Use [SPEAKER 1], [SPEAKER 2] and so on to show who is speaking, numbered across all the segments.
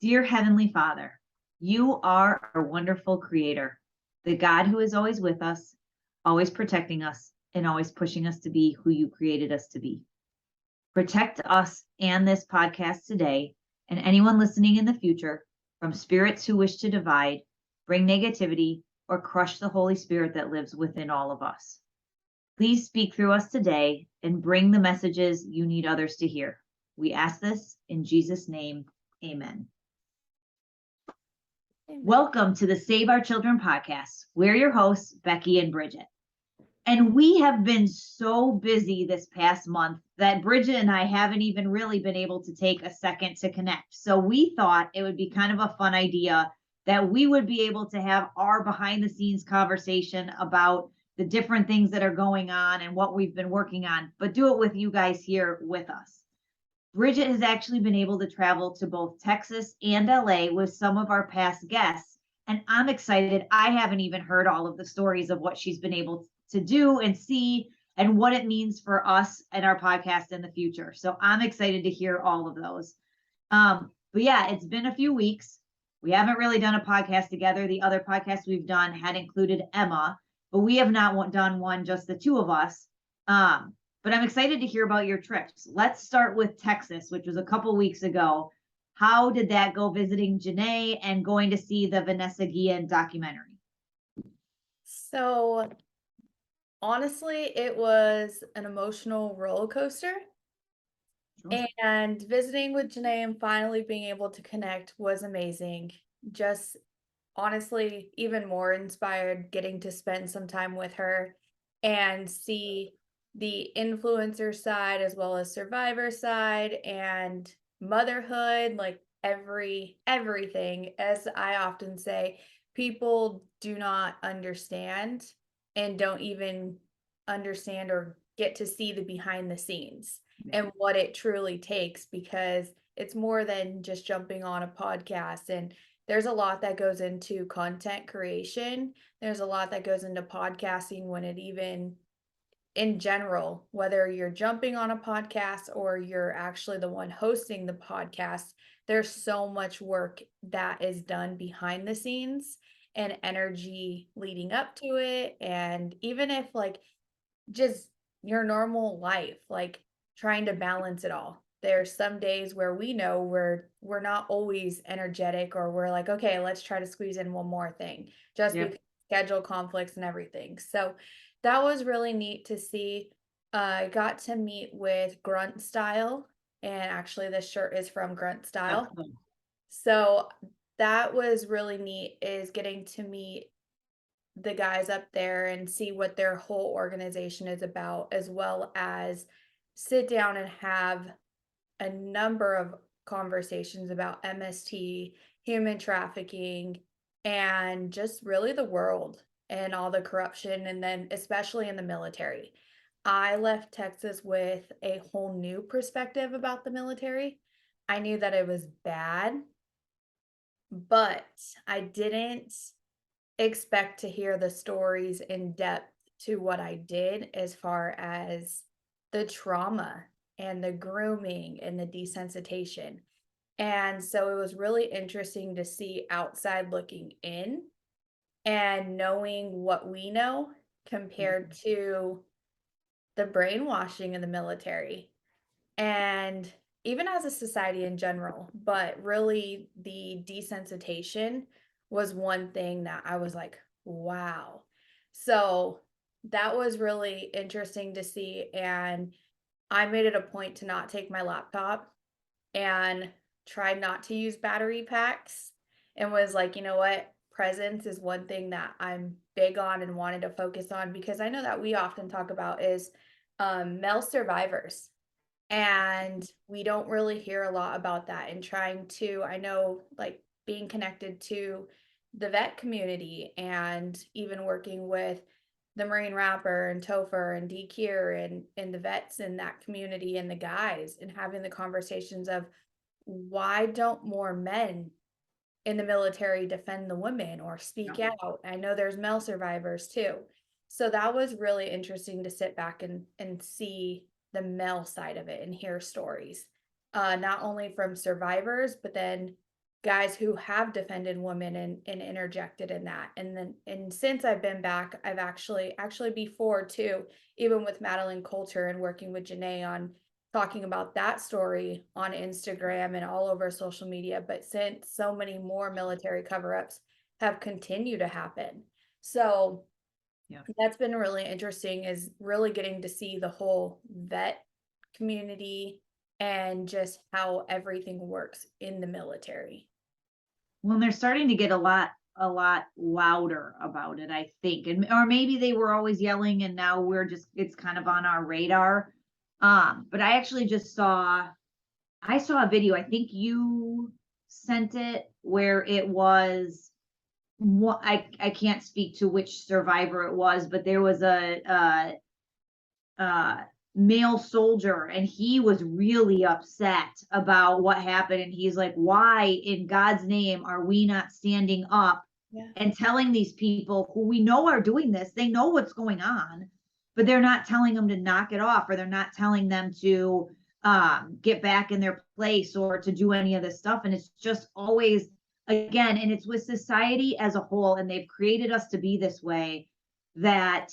[SPEAKER 1] Dear Heavenly Father, you are our wonderful creator, the God who is always with us, always protecting us, and always pushing us to be who you created us to be. Protect us and this podcast today and anyone listening in the future from spirits who wish to divide, bring negativity, or crush the Holy Spirit that lives within all of us. Please speak through us today and bring the messages you need others to hear. We ask this in Jesus' name. Amen. Welcome to the Save Our Children podcast. We're your hosts, Becky and Bridget. And we have been so busy this past month that Bridget and I haven't even really been able to take a second to connect. So we thought it would be kind of a fun idea that we would be able to have our behind the scenes conversation about the different things that are going on and what we've been working on, but do it with you guys here with us. Bridget has actually been able to travel to both Texas and LA with some of our past guests. And I'm excited. I haven't even heard all of the stories of what she's been able to do and see and what it means for us and our podcast in the future. So I'm excited to hear all of those. But yeah, it's been a few weeks. We haven't really done a podcast together. The other podcasts we've done had included Emma, but we have not done one, just the two of us. But I'm excited to hear about your trips. Let's start with Texas, which was a couple weeks ago. How did that go, visiting Janae and going to see the Vanessa Guillen documentary?
[SPEAKER 2] So honestly, it was an emotional roller coaster.
[SPEAKER 1] Sure.
[SPEAKER 2] And visiting with Janae and finally being able to connect was amazing. Just honestly, even more inspired getting to spend some time with her and see the influencer side as well as survivor side and motherhood, like everything. As I often say, people do not understand and don't even understand or get to see the behind the scenes and what it truly takes, because it's more than just jumping on a podcast. And there's a lot that goes into content creation. There's a lot that goes into podcasting when it even in general, whether you're jumping on a podcast or you're actually the one hosting the podcast, there's so much work that is done behind the scenes and energy leading up to it. And even if like just your normal life, like trying to balance it all. There's some days where we know we're not always energetic, or we're like, okay, let's try to squeeze in one more thing just because schedule conflicts and everything. So that was really neat to see. I got to meet with Grunt Style, and actually this shirt is from Grunt Style.
[SPEAKER 1] Cool.
[SPEAKER 2] So that was really neat, is getting to meet the guys up there and see what their whole organization is about, as well as sit down and have a number of conversations about MST, human trafficking, and just really the world and all the corruption, and then especially in the military. I left Texas with a whole new perspective about the military. I knew that it was bad, but I didn't expect to hear the stories in depth to what I did, as far as the trauma and the grooming and the desensitization. And so it was really interesting to see outside looking in and knowing what we know compared to the brainwashing in the military and even as a society in general. But really, the desensitization was one thing that I was like, wow. So that was really interesting to see. And I made it a point to not take my laptop and tried not to use battery packs, and was like, you know what? Presence is one thing that I'm big on and wanted to focus on, because I know that we often talk about is male survivors. And we don't really hear a lot about that, and trying to, I know, like being connected to the vet community and even working with the Marine Rapper and Topher and DQ and the vets in that community and the guys, and having the conversations of why don't more men in the military defend the women or speak out? I know there's male survivors too. So that was really interesting to sit back and see the male side of it and hear stories, not only from survivors, but then guys who have defended women and interjected in that. And since I've been back, I've actually before too, even with Madeline Coulter and working with Janae on talking about that story on Instagram and all over social media. But since so many more military cover-ups have continued to happen. So
[SPEAKER 1] Yeah.
[SPEAKER 2] that's been really interesting, is really getting to see the whole vet community and just how everything works in the military.
[SPEAKER 1] Well, they're starting to get a lot louder about it, I think. And or maybe they were always yelling and now it's kind of on our radar. But I actually just I saw a video, I think you sent it, where it was what I can't speak to which survivor it was, but there was a male soldier and he was really upset about what happened, and he's like, why in God's name are we not standing up
[SPEAKER 2] Yeah.
[SPEAKER 1] and telling these people who we know are doing this, they know what's going on, but they're not telling them to knock it off, or they're not telling them to get back in their place or to do any of this stuff. And it's just always, again, and it's with society as a whole, and they've created us to be this way, that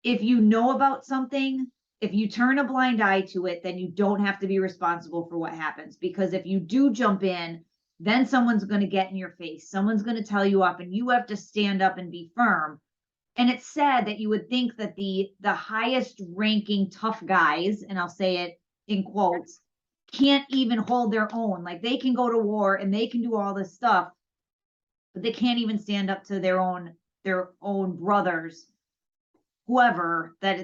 [SPEAKER 1] if you know about something, if you turn a blind eye to it, then you don't have to be responsible for what happens. Because if you do jump in, then someone's going to get in your face. Someone's going to tell you off, and you have to stand up and be firm. And it's sad that you would think that the highest ranking tough guys, and I'll say it in quotes, can't even hold their own. Like, they can go to war and they can do all this stuff, but they can't even stand up to their own brothers, whoever that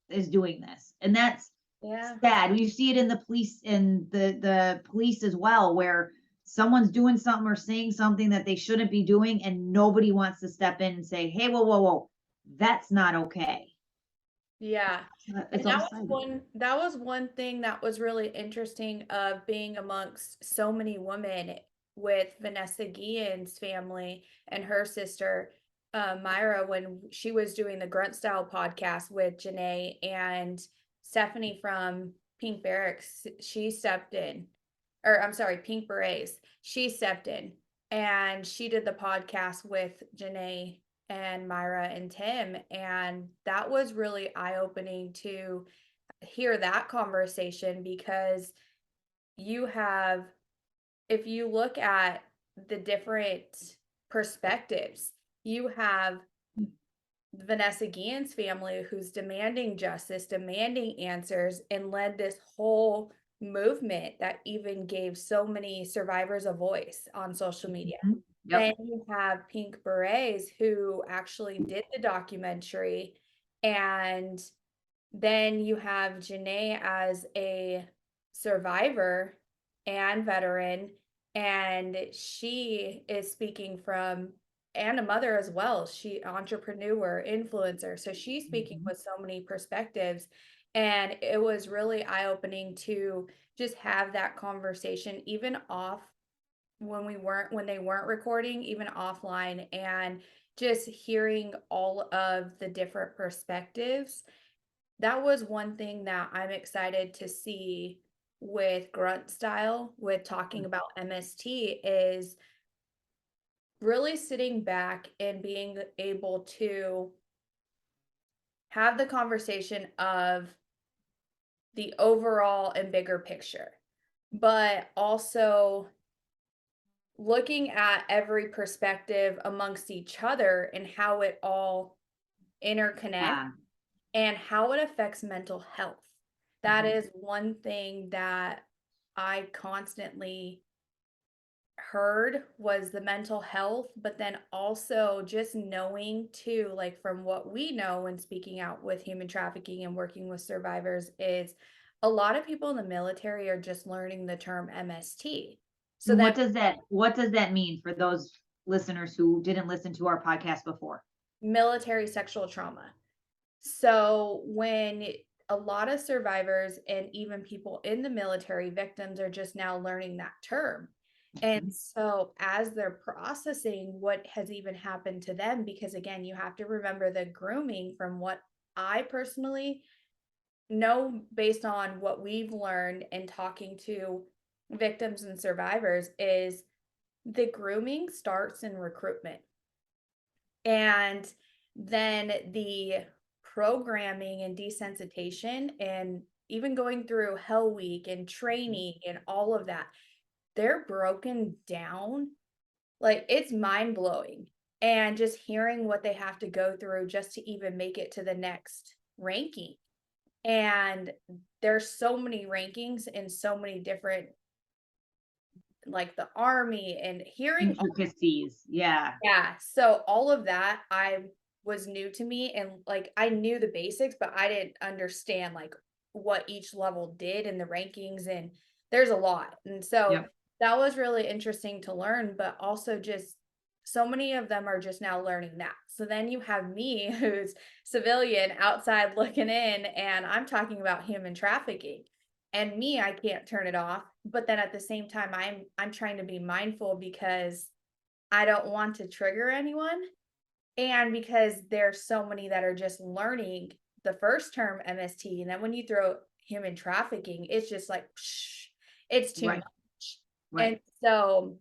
[SPEAKER 1] is doing this. And that's
[SPEAKER 2] Yeah.
[SPEAKER 1] sad. You see it in the police as well, where someone's doing something or saying something that they shouldn't be doing, and nobody wants to step in and say, hey, whoa, whoa, whoa, that's not okay.
[SPEAKER 2] Yeah.
[SPEAKER 1] It's
[SPEAKER 2] And
[SPEAKER 1] all silent.
[SPEAKER 2] that was one thing that was really interesting of being amongst so many women with Vanessa Guillen's family and her sister, Myra, when she was doing the Grunt Style podcast with Janae and Stephanie from Pink Barracks, she stepped in, or I'm sorry, Pink Berets, she stepped in and she did the podcast with Janae and Myra and Tim. And that was really eye-opening to hear that conversation, because you have, if you look at the different perspectives, you have Vanessa Guillen's family who's demanding justice, demanding answers, and led this whole movement that even gave so many survivors a voice on social media.
[SPEAKER 1] Mhm.
[SPEAKER 2] Then
[SPEAKER 1] Yep.
[SPEAKER 2] you have Pink Berets who actually did the documentary, and then you have Janae as a survivor and veteran, and she is speaking from, and a mother as well. She entrepreneur, influencer. So she's speaking
[SPEAKER 1] Mhm.
[SPEAKER 2] with so many perspectives. And it was really eye-opening to just have that conversation, even off when they weren't recording, even offline, and just hearing all of the different perspectives. That was one thing that I'm excited to see with Grunt Style, with talking about MST, is really sitting back and being able to have the conversation of the overall and bigger picture, but also looking at every perspective amongst each other and how it all interconnects
[SPEAKER 1] Yeah.
[SPEAKER 2] and how it affects mental health. That
[SPEAKER 1] Mhm.
[SPEAKER 2] is one thing that I constantly heard, was the mental health, but then also just knowing too, like from what we know when speaking out with human trafficking and working with survivors, is a lot of people in the military are just learning the term MST. So
[SPEAKER 1] And
[SPEAKER 2] that
[SPEAKER 1] what does that mean for those listeners who didn't listen to our podcast before?
[SPEAKER 2] military sexual trauma. So when a lot of survivors and even people in the military, victims, are just now learning that term. And
[SPEAKER 1] Mhm.
[SPEAKER 2] so as they're processing what has even happened to them, because again, you have to remember the grooming, from what I personally know based on what we've learned and talking to victims and survivors is the grooming starts in recruitment. And then the programming and desensitization and even going through Hell Week and training and all of that, they're broken down. Like, it's mind blowing. And just hearing what they have to go through just to even make it to the next ranking. And there's so many rankings in so many different, like the army, and hearing
[SPEAKER 1] Intricacies. Yeah.
[SPEAKER 2] yeah, so all of that I was new to me, and like I knew the basics, but I didn't understand like what each level did in the rankings, and there's a lot. And so
[SPEAKER 1] Yep.
[SPEAKER 2] that was really interesting to learn, but also just so many of them are just now learning that. So then you have me who's civilian outside looking in, and I'm talking about human trafficking. And me, I can't turn it off, but then at the same time I'm trying to be mindful because I don't want to trigger anyone, and because there's so many that are just learning the first term MST, and then when you throw human trafficking, it's just like, psh, it's too
[SPEAKER 1] Right.
[SPEAKER 2] much. And
[SPEAKER 1] Right.
[SPEAKER 2] so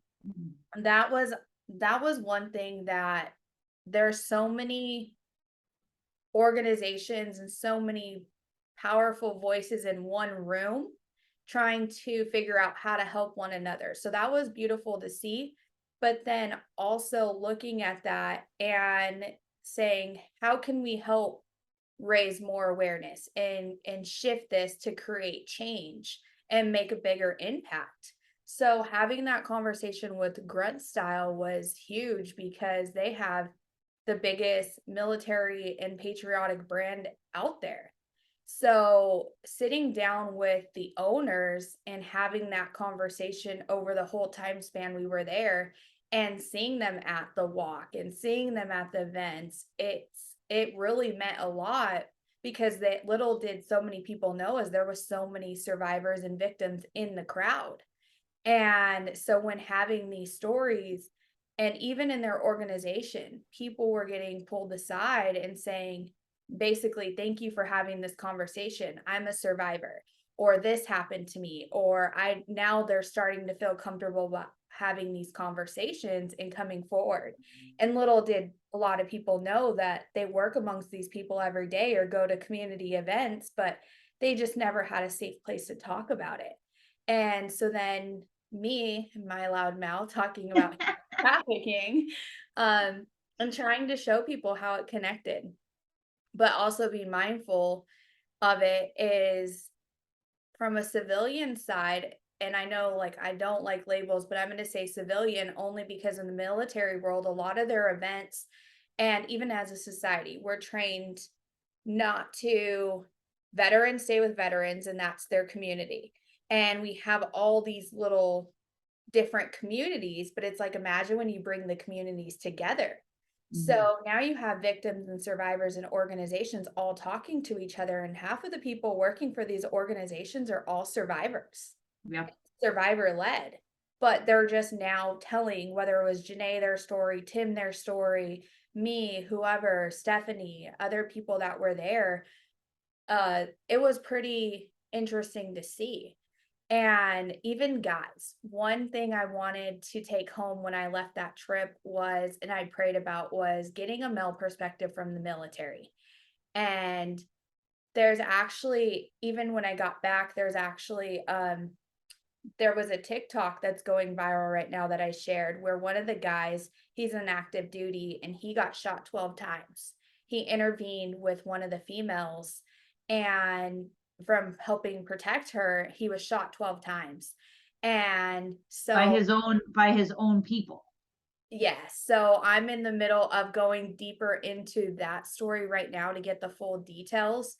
[SPEAKER 2] that was that was one thing that there's so many organizations and so many powerful voices in one room trying to figure out how to help one another. So that was beautiful to see. But then also looking at that and saying, how can we help raise more awareness and shift this to create change and make a bigger impact? So having that conversation with Grunt Style was huge because they have the biggest military and patriotic brand out there. So, sitting down with the owners and having that conversation over the whole time span we were there and seeing them at the walk and seeing them at the events, it really meant a lot because that little did so many people know as there was so many survivors and victims in the crowd. And so when having these stories, and even in their organization, people were getting pulled aside and saying, basically, thank you for having this conversation. I'm a survivor, or this happened to me, or I now they're starting to feel comfortable about having these conversations and coming forward. And little did a lot of people know that they work amongst these people every day or go to community events, but they just never had a safe place to talk about it. And so then me, my loud mouth, talking about trafficking, and trying to show people how it connected, but also be mindful of it is from a civilian side. And I know like I don't like labels, but I'm going to say civilian only because in the military world, a lot of their events, and even as a society, we're trained not to veterans stay with veterans, and that's their community. And we have all these little different communities, but it's like imagine when you bring the communities together.
[SPEAKER 1] Mhm.
[SPEAKER 2] So now you have victims and survivors and organizations all talking to each other, and half of the people working for these organizations are all survivors,
[SPEAKER 1] Yep.
[SPEAKER 2] survivor led. But they're just now telling whether it was Janae their story, Tim their story, me, whoever, Stephanie, other people that were there. It was pretty interesting to see. And even guys, one thing I wanted to take home when I left that trip was, and I prayed about, was getting a male perspective from the military. And there's actually, even when I got back, there was a TikTok that's going viral right now that I shared where one of the guys, he's an active duty and he got shot 12 times. He intervened with one of the females, and from helping protect her, he was shot 12 times. And so
[SPEAKER 1] By his own people.
[SPEAKER 2] yes, so I'm in the middle of going deeper into that story right now to get the full details.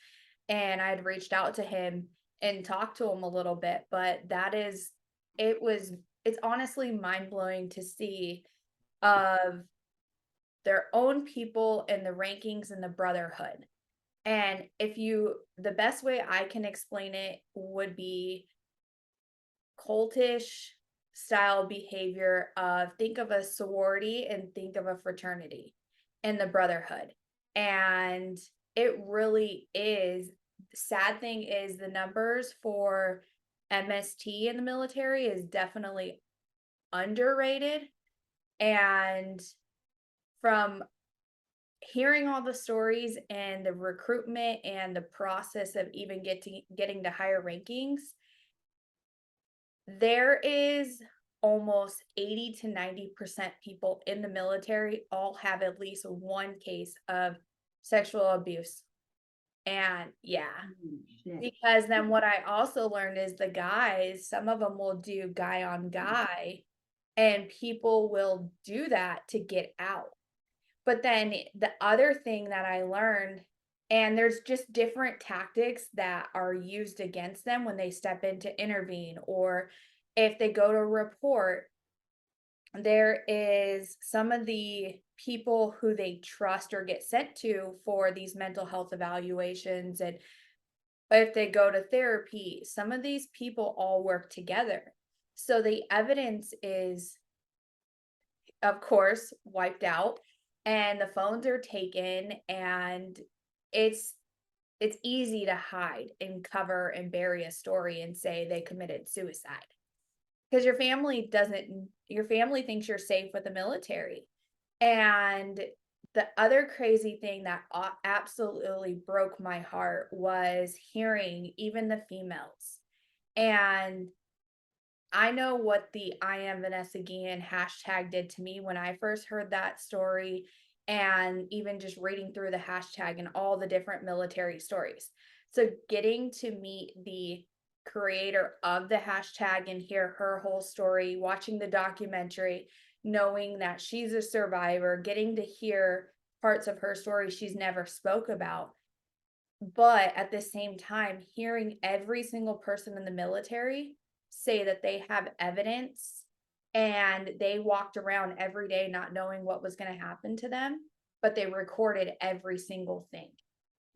[SPEAKER 2] And I'd reached out to him and talked to him a little bit, but it was, it's honestly mind blowing to see of their own people and the rankings and the brotherhood. And the best way I can explain it would be cultish style behavior of think of a sorority and think of a fraternity and the brotherhood. And it really is. Sad thing is the numbers for MST in the military is definitely underrated. And from hearing all the stories and the recruitment and the process of even getting to higher rankings, there is almost 80 to 90% people in the military all have at least one case of sexual abuse. And yeah, because then what I also learned is the guys, some of them will do guy on guy, and people will do that to get out. But then the other thing that I learned, and there's just different tactics that are used against them when they step in to intervene, or if they go to report. There is some of the people who they trust or get sent to for these mental health evaluations, and if they go to therapy, some of these people all work together. So the evidence is, of course, wiped out, and the phones are taken, and it's it's easy to hide and cover and bury a story and say they committed suicide, because your family thinks you're safe with the military. And the other crazy thing that absolutely broke my heart was hearing even the females. And I know what the I am Vanessa Guillen hashtag did to me when I first heard that story, and even just reading through the hashtag and all the different military stories. So getting to meet the creator of the hashtag and hear her whole story, watching the documentary, knowing that she's a survivor, getting to hear parts of her story she's never spoke about. But at the same time, hearing every single person in the military say that they have evidence and they walked around every day not knowing what was going to happen to them, but they recorded every single thing.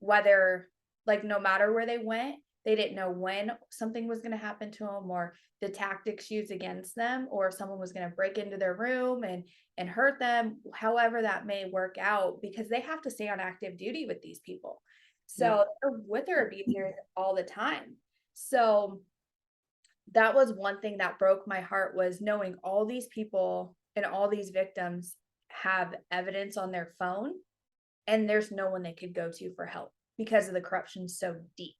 [SPEAKER 2] Whether, like, no matter where they went, they didn't know when something was going to happen to them, or the tactics used against them, or if someone was going to break into their room and hurt them, however that may work out, because they have to stay on active duty with these people. So they're with their abusers all the time. So that was one thing that broke my heart, was knowing all these people and all these victims have evidence on their phone, and there's no one they could go to for help because of the corruption so deep.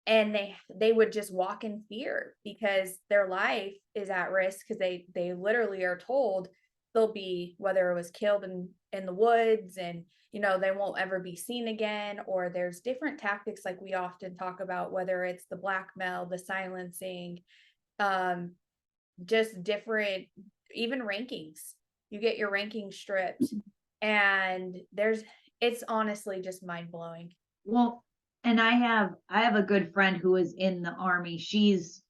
[SPEAKER 2] And they would just walk in fear because their life is at risk, because they literally are told they'll be, whether it was killed in the woods, and they won't ever be seen again, or there's different tactics like we often talk about, whether it's the blackmail, the silencing, just different, even rankings. You get your ranking stripped, and it's honestly just mind-blowing.
[SPEAKER 1] Well, and I have a good friend who was in the Army. She's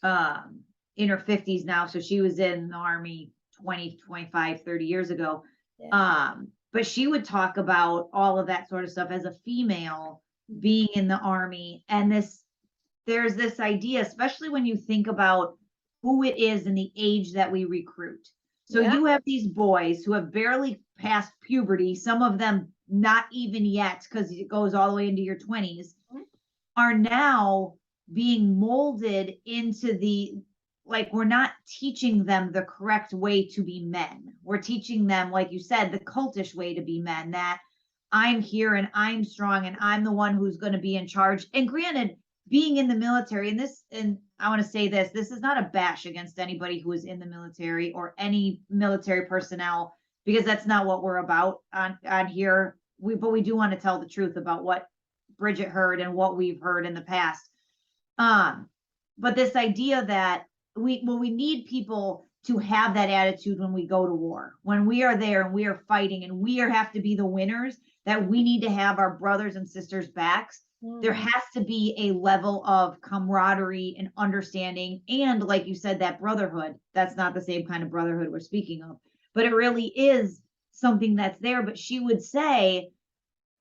[SPEAKER 1] in her 50s now, so she was in the Army 20, 25, 30 years ago.
[SPEAKER 2] Yeah.
[SPEAKER 1] But she would talk about all of that sort of stuff as a female being in the Army. And there's this idea, especially when you think about who it is and the age that we recruit. So
[SPEAKER 2] Yeah.
[SPEAKER 1] you have these boys who have barely passed puberty, some of them not even yet, because it goes all the way into your 20s, are now being molded into we're not teaching them the correct way to be men. We're teaching them, like you said, the cultish way to be men, that I'm here and I'm strong and I'm the one who's going to be in charge. And granted, being in the military, and I want to say this is not a bash against anybody who is in the military or any military personnel, because that's not what we're about on here. But we do want to tell the truth about what Bridget heard and what we've heard in the past. But this idea that we need people to have that attitude when we go to war, when we are there and we are fighting and have to be the winners, that we need to have our brothers and sisters' backs. There has to be a level of camaraderie and understanding. And like you said, that brotherhood, that's not the same kind of brotherhood we're speaking of, but it really is something that's there. But she would say,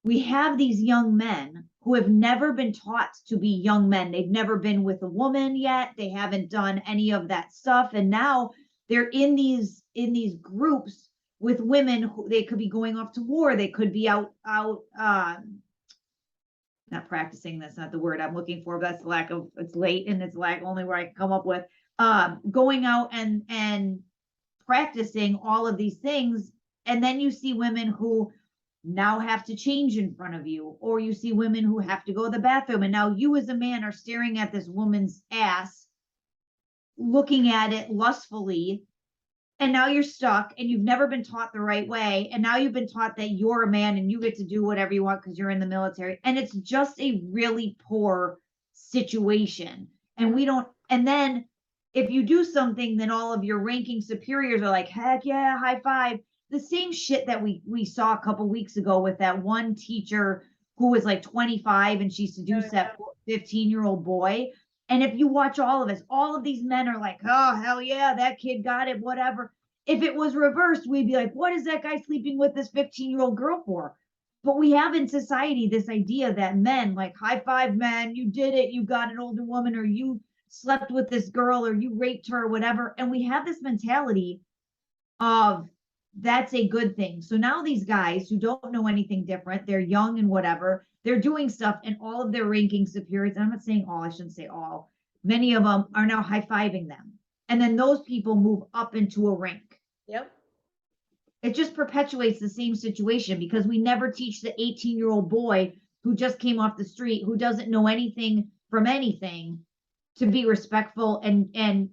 [SPEAKER 1] we have these young men who have never been taught to be young men. They've never been with a woman yet. They haven't done any of that stuff. And now they're in these groups with women who they could be going off to war. They could be out not practicing, that's not the word I'm looking for, but that's the lack of, it's late and it's lack only where I can come up with, going out and practicing all of these things. And then you see women who now have to change in front of you, or you see women who have to go to the bathroom. And now you as a man are staring at this woman's ass, looking at it lustfully, and now you're stuck and you've never been taught the right way, and now you've been taught that you're a man and you get to do whatever you want because you're in the military, and it's just a really poor situation. And we don't, and then if you do something, then all of your ranking superiors are like, heck yeah, high five. The same shit that we saw a couple weeks ago with that one teacher who was like 25 and she seduced that 15-year-old boy. And if you watch all of us, all of these men are like, oh, hell yeah, that kid got it, whatever. If it was reversed, we'd be like, what is that guy sleeping with this 15-year-old girl for? But we have in society this idea that men, like, high five, man, you did it, you got an older woman, or you slept with this girl, or you raped her, or whatever. And we have this mentality of that's a good thing. So now these guys who don't know anything different, they're young and whatever, they're doing stuff, and all of their ranking superiors, and I'm not saying all, I shouldn't say all, many of them are now high fiving them. And then those people move up into a rank.
[SPEAKER 2] Yep.
[SPEAKER 1] It just perpetuates the same situation because we never teach the 18-year-old boy who just came off the street, who doesn't know anything from anything, to be respectful and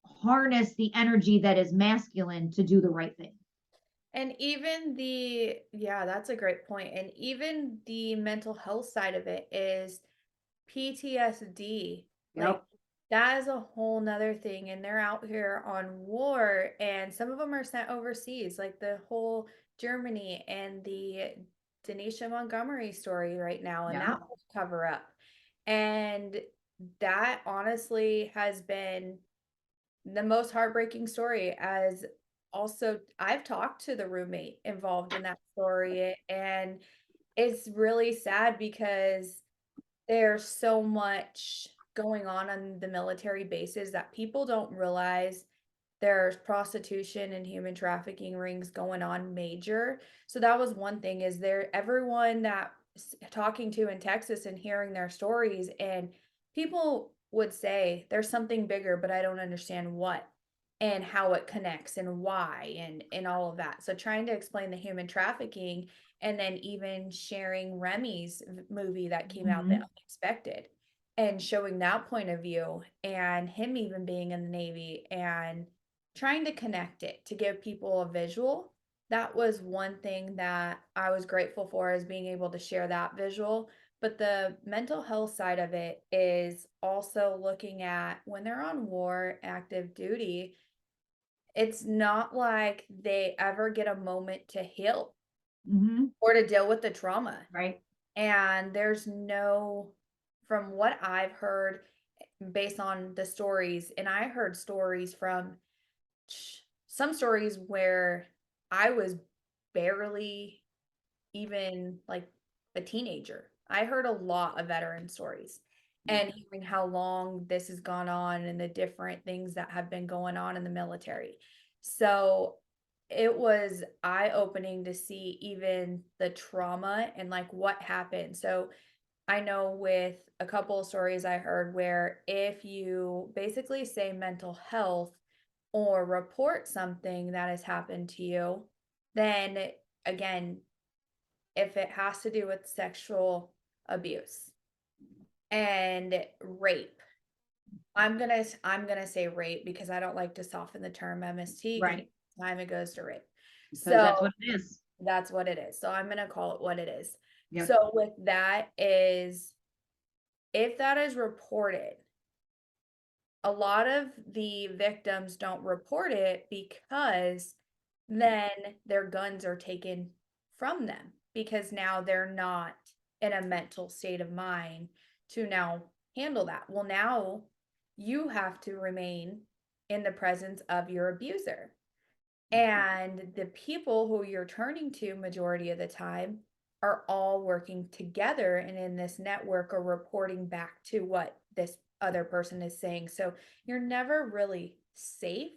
[SPEAKER 1] harness the energy that is masculine to do the right thing.
[SPEAKER 2] And even yeah, that's a great point. And even the mental health side of it is PTSD. Like,
[SPEAKER 1] Yep.
[SPEAKER 2] that is a whole nother thing. And they're out here on war, and some of them are sent overseas, like the whole Germany and the Denisha Montgomery story right now, and
[SPEAKER 1] Yeah.
[SPEAKER 2] that whole cover up. And that honestly has been the most heartbreaking story. As also, I've talked to the roommate involved in that story, and it's really sad because there's so much going on the military bases that people don't realize. There's prostitution and human trafficking rings going on major. So that was one thing, is there everyone that talking to in Texas and hearing their stories, and people would say there's something bigger, but I don't understand what and how it connects and why and all of that. So trying to explain the human trafficking, and then even sharing Remy's movie that came out, The
[SPEAKER 1] Mhm.
[SPEAKER 2] Unexpected, and showing that point of view, and him even being in the Navy, and trying to connect it to give people a visual. That was one thing that I was grateful for, is being able to share that visual. But the mental health side of it is also looking at when they're on war, active duty, it's not like they ever get a moment to heal
[SPEAKER 1] Mhm.
[SPEAKER 2] or to deal with the trauma.
[SPEAKER 1] Right.
[SPEAKER 2] And there's no, from what I've heard based on the stories, and I heard stories from some stories where I was barely even like a teenager. I heard a lot of veteran stories,
[SPEAKER 1] Yeah.
[SPEAKER 2] and hearing how long this has gone on and the different things that have been going on in the military. So it was eye-opening to see even the trauma and like what happened. So I know with a couple of stories I heard where if you basically say mental health or report something that has happened to you, then again, if it has to do with sexual abuse and rape, I'm gonna say rape because I don't like to soften the term MST, because
[SPEAKER 1] Right.
[SPEAKER 2] time it goes to rape.
[SPEAKER 1] Because that's
[SPEAKER 2] So
[SPEAKER 1] what it is.
[SPEAKER 2] that's what it is. So I'm gonna call it what it is.
[SPEAKER 1] Yep.
[SPEAKER 2] So with that is, if that is reported, a lot of the victims don't report it because then their guns are taken from them, because now they're not in a mental state of mind to now handle that. Well, now you have to remain in the presence of your abuser. And the people who you're turning to majority of the time are all working together and in this network, or reporting back to what this other person is saying. So you're never really safe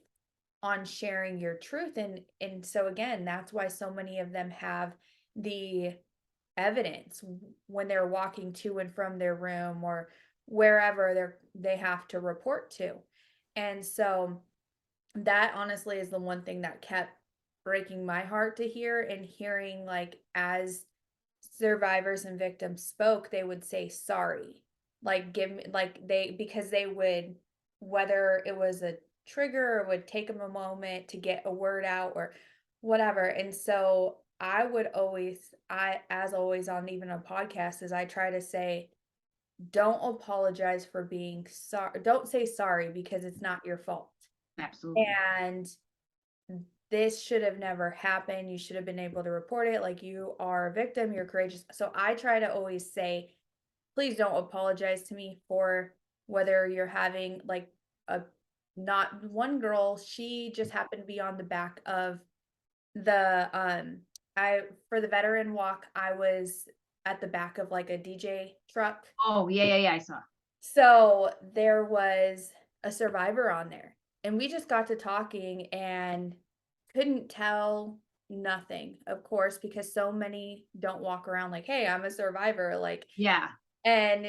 [SPEAKER 2] on sharing your truth. And so again, that's why so many of them have the evidence when they're walking to and from their room or wherever they have to report to. And so that honestly is the one thing that kept breaking my heart to hear, and hearing like as survivors and victims spoke, they would say sorry. Like give me like they because they would, whether it was a trigger or would take them a moment to get a word out or whatever. And so I would always, I as always on even a podcast, is I try to say, don't apologize for being sorry. Don't say sorry because it's not your fault.
[SPEAKER 1] Absolutely.
[SPEAKER 2] And this should have never happened. You should have been able to report it. Like, you are a victim, you're courageous. So I try to always say, please don't apologize to me for whether you're having like a, not one girl, she just happened to be on the back of the I for the veteran walk, I was at the back of like a DJ truck.
[SPEAKER 1] Oh, yeah, yeah, yeah, I saw.
[SPEAKER 2] So there was a survivor on there, and we just got to talking and couldn't tell nothing, of course, because so many don't walk around like, hey, I'm a survivor. Like,
[SPEAKER 1] Yeah.
[SPEAKER 2] and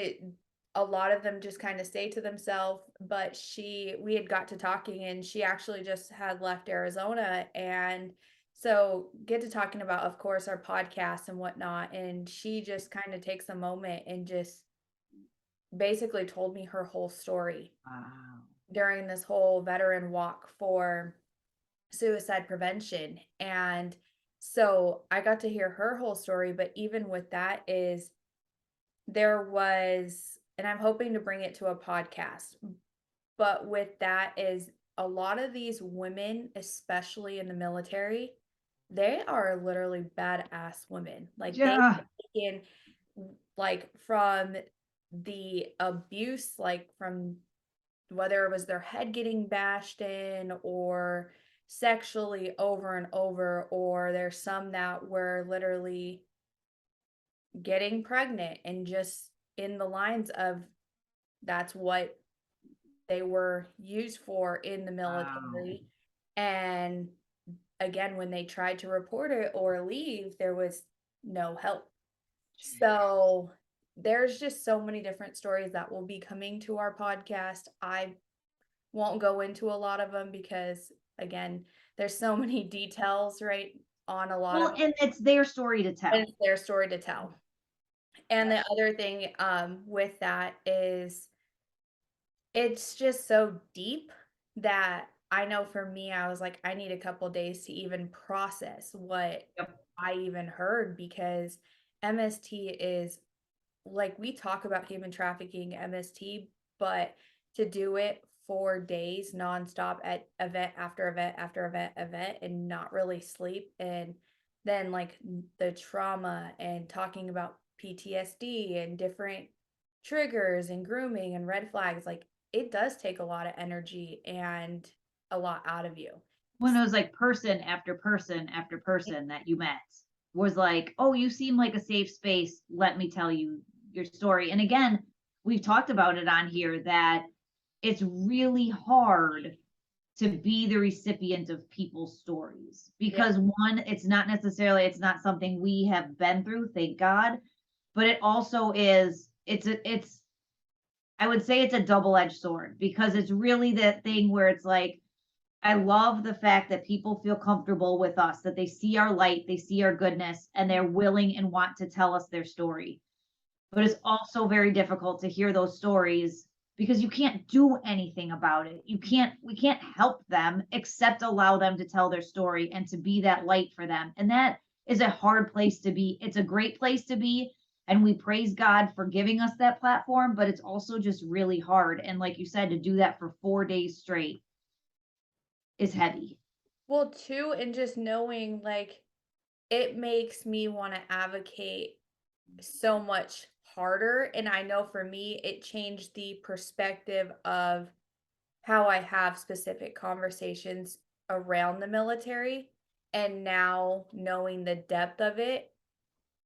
[SPEAKER 2] a lot of them just kind of stay to themselves. But we had got to talking, and she actually just had left Arizona. And so get to talking about, of course, our podcast and whatnot. And she just kind of takes a moment and just basically told me her whole story
[SPEAKER 1] Wow.
[SPEAKER 2] during this whole veteran walk for suicide prevention. And so I got to hear her whole story. But even with that, is there was, and I'm hoping to bring it to a podcast, but with that is a lot of these women, especially in the military, they are literally badass women. Like, they
[SPEAKER 1] Yeah.
[SPEAKER 2] taken like from the abuse, like from whether it was their head getting bashed in or sexually over and over, or there's some that were literally getting pregnant, and just in the lines of that's what they were used for in the
[SPEAKER 1] Wow.
[SPEAKER 2] military. And again, when they tried to report it or leave, there was no help. So there's just so many different stories that will be coming to our podcast. I won't go into a lot of them because, again, there's so many details, right, on a lot of
[SPEAKER 1] Well, and it's their story to
[SPEAKER 2] and
[SPEAKER 1] tell.
[SPEAKER 2] it's their story to tell. And the
[SPEAKER 1] Yes.
[SPEAKER 2] other thing with that is it's just so deep that I know for me, I was like, I need a couple days to even process what
[SPEAKER 1] Yep.
[SPEAKER 2] I even heard, because MST is, like, we talk about human trafficking, MST, but to do it for days nonstop at event after event after event and not really sleep, and then like the trauma and talking about PTSD and different triggers and grooming and red flags, like, it does take a lot of energy and a lot out of you.
[SPEAKER 1] When it was like person after person after person that you met was like, "Oh, you seem like a safe space. Let me tell you your story." And again, we've talked about it on here that it's really hard to be the recipient of people's stories
[SPEAKER 2] Yeah.
[SPEAKER 1] because one, it's not something we have been through, thank God, but it also is it's I would say it's a double-edged sword because it's really that thing where it's like I love the fact that people feel comfortable with us, that they see our light, they see our goodness, and they're willing and want to tell us their story. But it's also very difficult to hear those stories because you can't do anything about it. We can't help them except allow them to tell their story and to be that light for them. And that is a hard place to be. It's a great place to be. And we praise God for giving us that platform, but it's also just really hard. And like you said, to do that for 4 days straight is heavy.
[SPEAKER 2] Well, too, and just knowing, like, it makes me want to advocate so much harder. And I know for me, it changed the perspective of how I have specific conversations around the military. And now knowing the depth of it,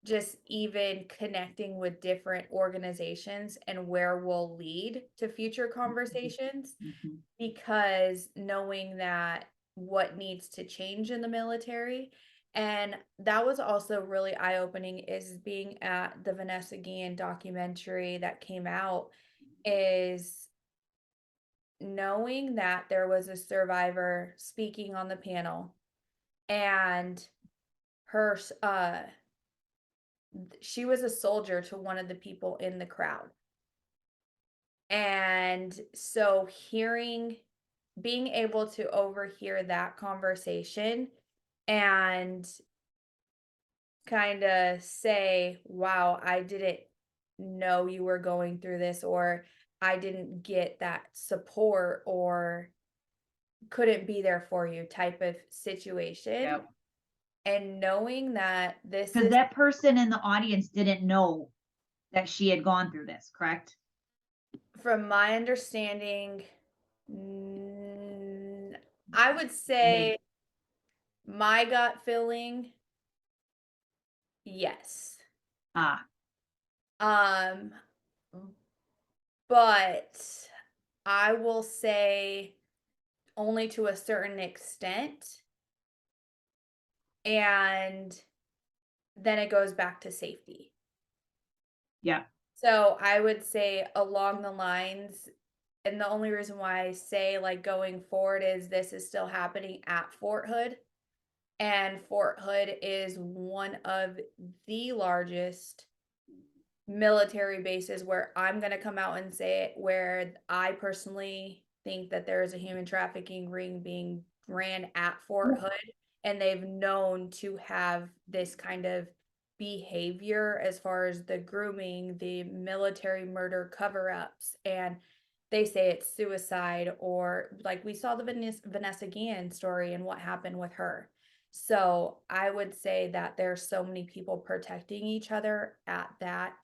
[SPEAKER 2] just even connecting with different organizations and where we'll lead to future
[SPEAKER 1] Mhm,
[SPEAKER 2] conversations,
[SPEAKER 1] mhm.
[SPEAKER 2] because knowing that what needs to change in the military, And that was also really eye-opening, is being at the Vanessa Guillen documentary that came out, is knowing that there was a survivor speaking on the panel, and her she was a soldier to one of the people in the crowd. And so being able to overhear that conversation and kind of say, wow, I didn't know you were going through this, or I didn't get that support, or couldn't be there for you type of situation.
[SPEAKER 1] Yep.
[SPEAKER 2] And knowing that this
[SPEAKER 1] Because
[SPEAKER 2] is,
[SPEAKER 1] that person in the audience didn't know that she had gone through this, correct?
[SPEAKER 2] from my understanding, mm, I would
[SPEAKER 1] They
[SPEAKER 2] say my gut feeling, yes.
[SPEAKER 1] ah
[SPEAKER 2] Um, but I will say only to a certain extent, and then it goes back to safety.
[SPEAKER 1] yeah.
[SPEAKER 2] So I would say along the lines, and the only reason why I say like going forward is this is still happening at Fort Hood. And Fort Hood is one of the largest military bases, where I'm going to come out and say it, where I personally think that there is a human trafficking ring being ran at Fort Hood, and they've known to have this kind of behavior as far as the grooming, the military murder cover-ups, and they say it's suicide, or like we saw the Vanessa Guillen story and what happened with her. So I would say that there's so many people protecting each other at that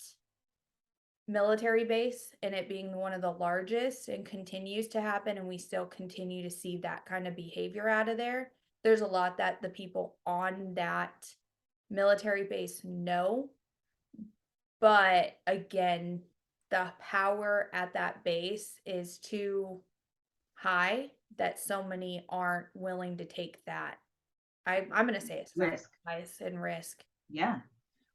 [SPEAKER 2] military base, and it being one of the largest and continues to happen, and we still continue to see that kind of behavior out of there. There's a lot that the people on that military base know, but again, the power at that base is too high that so many aren't willing to take that. I'm gonna say it's
[SPEAKER 1] Risk.
[SPEAKER 2] sacrifice and risk.
[SPEAKER 1] Yeah.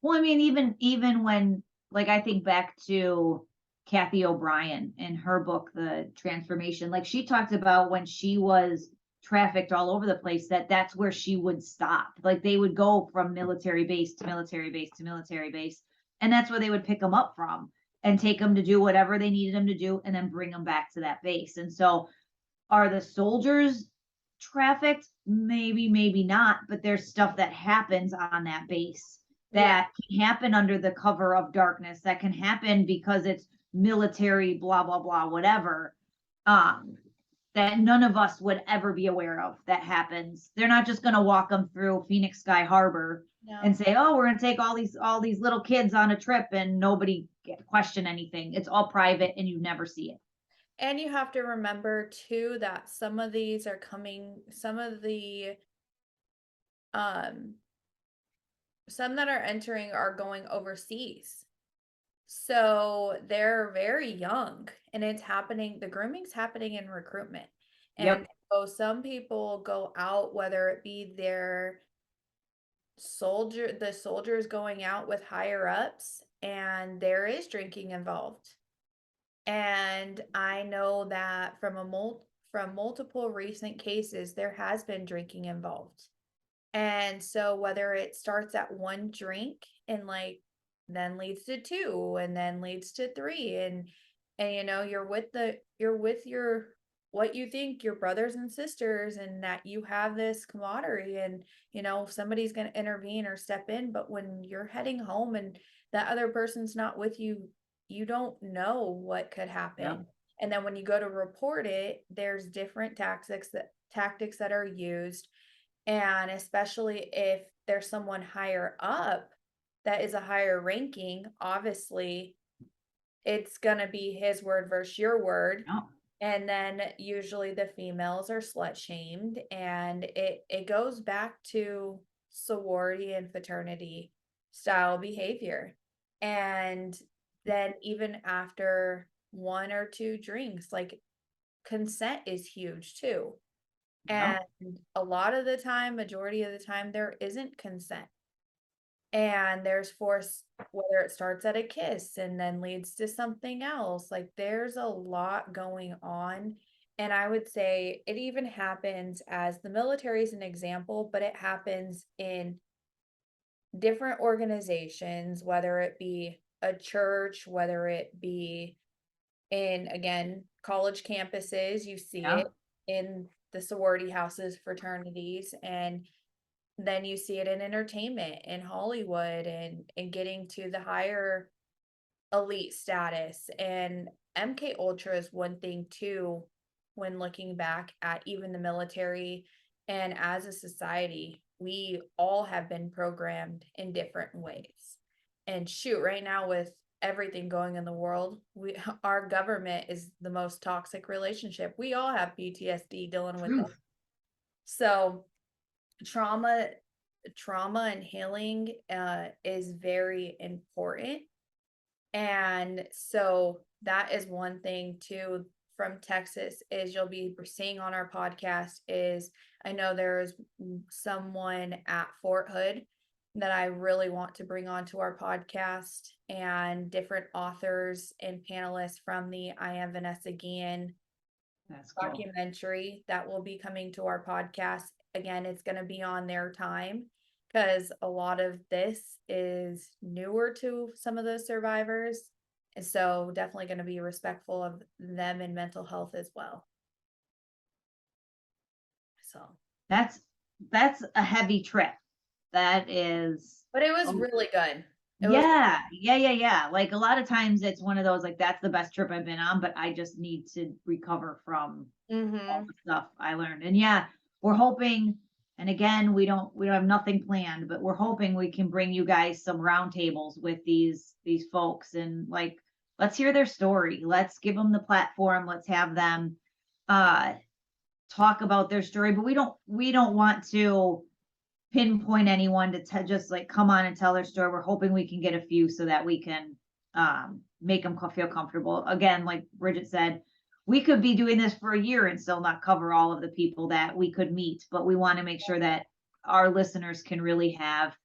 [SPEAKER 1] Well, I mean, even when, like, I think back to Kathy O'Brien in her book, The Transformation, like she talked about when she was trafficked all over the place, that that's where she would stop. Like they would go from military base to military base to military base, and that's where they would pick them up from and take them to do whatever they needed them to do, and then bring them back to that base. And so, are the soldiers trafficked? Maybe, maybe not, but there's stuff that happens on that base
[SPEAKER 2] Yeah.
[SPEAKER 1] that can happen under the cover of darkness, that can happen because it's military, blah, blah, blah, whatever. Um, that none of us would ever be aware of that happens. They're not just going to walk them through Phoenix Sky Harbor and
[SPEAKER 2] No.
[SPEAKER 1] say, "Oh, we're going to take all these little kids on a trip," and nobody question anything. It's all private, and you never see it.
[SPEAKER 2] And you have to remember too that some of these are coming, um some that are entering are going overseas. So they're very young, and it's happening, the grooming's happening in recruitment. And
[SPEAKER 1] Yep.
[SPEAKER 2] so some people go out, whether it be the soldiers going out with higher ups, and there is drinking involved. And I know that from multiple recent cases, there has been drinking involved. And so whether it starts at one drink and like then leads to two and then leads to three, and you're with your what you think your brothers and sisters, and that you have this camaraderie, and somebody's going to intervene or step in, but when you're heading home and that other person's not with you, you don't know what could
[SPEAKER 1] Yep.
[SPEAKER 2] happen. And then when you go to report it, there's different tactics that are used, and especially if there's someone higher up that is a higher ranking, obviously it's going to be his word versus your word.
[SPEAKER 1] Yep.
[SPEAKER 2] And then usually the females are slut shamed, and it goes back to sorority and fraternity style behavior. And then even after one or two drinks, like consent is huge too.
[SPEAKER 1] Yeah.
[SPEAKER 2] And a lot of the time, majority of the time, there isn't consent. And there's force, whether it starts at a kiss and then leads to something else. Like there's a lot going on. And I would say it even happens, as the military is an example, but it happens in different organizations, whether it be a church, whether it be in, again, college campuses. You see
[SPEAKER 1] Yeah.
[SPEAKER 2] it in the sorority houses, fraternities, and then you see it in entertainment, in Hollywood, and getting to the higher elite status. And MK Ultra is one thing too, when looking back at even the military, and as a society, we all have been programmed in different ways. And shoot, right now with everything going in the world, we our government is the most toxic relationship. We all have PTSD dealing with it.
[SPEAKER 1] Truth.
[SPEAKER 2] So trauma trauma and healing is very important. And so that is one thing too from Texas, is you'll be seeing on our podcast is, I know there's someone at Fort Hood that I really want to bring onto our podcast, and different authors and panelists from the I Am Vanessa Guillen
[SPEAKER 1] That's cool.
[SPEAKER 2] documentary that will be coming to our podcast. Again, it's going to be on their time, because a lot of this is newer to some of those survivors. And so definitely going to be respectful of them and mental health as well. So,
[SPEAKER 1] That's a heavy trip. That is.
[SPEAKER 2] but it was
[SPEAKER 1] Oh,
[SPEAKER 2] really good. It was,
[SPEAKER 1] yeah. Like a lot of times it's one of those, like, that's the best trip I've been on, but I just need to recover from all the stuff I learned. And yeah, we're hoping, and again, we don't have nothing planned, but we're hoping we can bring you guys some roundtables with these folks, and like, let's hear their story. Let's give them the platform. Let's have them uh talk about their story, but we don't want to pinpoint anyone to just like come on and tell their story. We're hoping we can get a few so that we can make them feel comfortable. Again, like Bridget said, we could be doing this for a year and still not cover all of the people that we could meet, but we want to make sure that our listeners can really have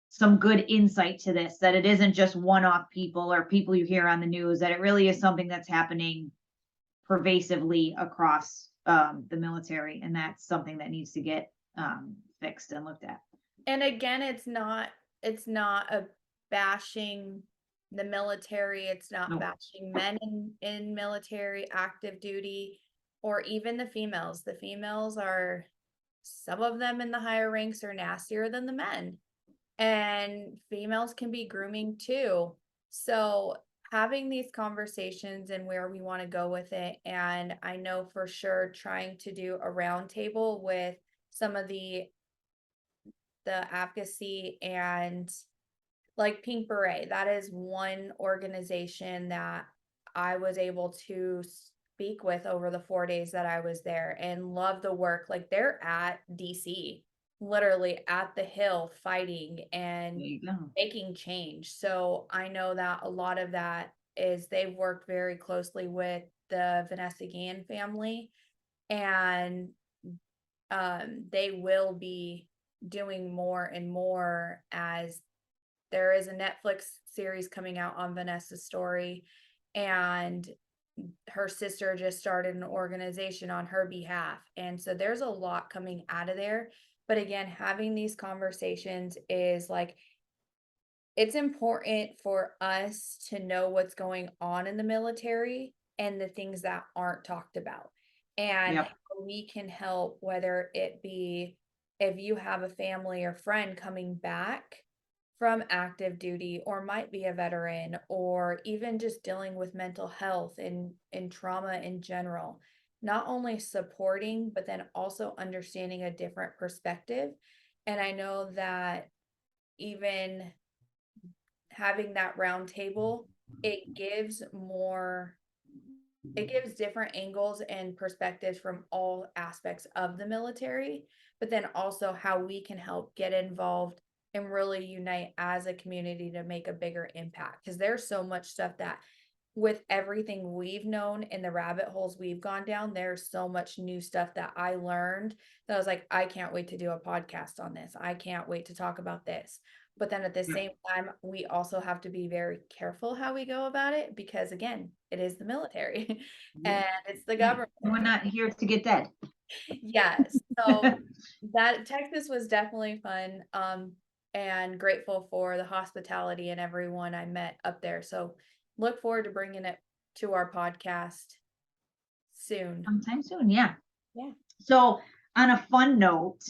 [SPEAKER 1] some good insight to this, that it isn't just one-off people or people you hear on the news, that it really is something that's happening pervasively across the military, and that's something that needs to get fixed and looked at.
[SPEAKER 2] and again, it's not a bashing the military, it's not
[SPEAKER 1] Nope.
[SPEAKER 2] bashing men in military active duty, or even the females. The females are, some of them in the higher ranks are nastier than the men, and females can be grooming too. So having these conversations and where we want to go with it, and I know for sure trying to do a roundtable with some of the advocacy, and like Pink Beret, that is one organization that I was able to speak with over the 4 days that I was there, and love the work. Like they're at DC, literally at the Hill, fighting and
[SPEAKER 1] There you go.
[SPEAKER 2] making change. So I know that a lot of that is they've worked very closely with the Vanessa Guillen family, and they will be doing more and more, as there is a Netflix series coming out on Vanessa's story, and her sister just started an organization on her behalf. And so there's a lot coming out of there. But again, having these conversations is like, it's important for us to know what's going on in the military and the things that aren't talked about, and
[SPEAKER 1] Yep.
[SPEAKER 2] how we can help, whether it be if you have a family or friend coming back from active duty, or might be a veteran, or even just dealing with mental health and trauma in general. Not only supporting, but then also understanding a different perspective. And I know that even having that round table, it gives more, it gives different angles and perspectives from all aspects of the military, but then also how we can help get involved and really unite as a community to make a bigger impact. Because there's so much stuff that with everything we've known and the rabbit holes we've gone down, there's so much new stuff that I learned that I was like, I can't wait to do a podcast on this. I can't wait to talk about this. But then at the
[SPEAKER 1] Yeah.
[SPEAKER 2] same time, we also have to be very careful how we go about it because, again, it is the military and it's the
[SPEAKER 1] Yeah.
[SPEAKER 2] government.
[SPEAKER 1] We're not here to get dead.
[SPEAKER 2] Yes. So that Texas was definitely fun. And grateful for the hospitality and everyone I met up there. So look forward to bringing it to our podcast soon.
[SPEAKER 1] Sometime soon, yeah.
[SPEAKER 2] Yeah.
[SPEAKER 1] So on a fun note,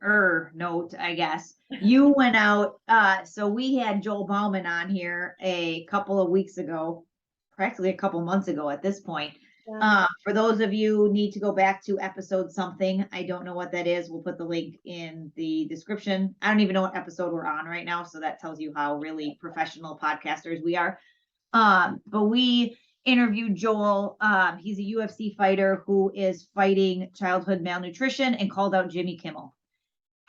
[SPEAKER 1] or note, I guess, you went out, so we had Joel Bauman on here a couple of weeks ago, practically a couple months ago at this point.
[SPEAKER 2] Yeah.
[SPEAKER 1] For those of you who need to go back to episode something, I don't know what that is. We'll put the link in the description. I don't even know what episode we're on right now, so that tells you how really professional podcasters we are. But we interviewed Joel. He's a UFC fighter who is fighting childhood malnutrition and called out Jimmy Kimmel.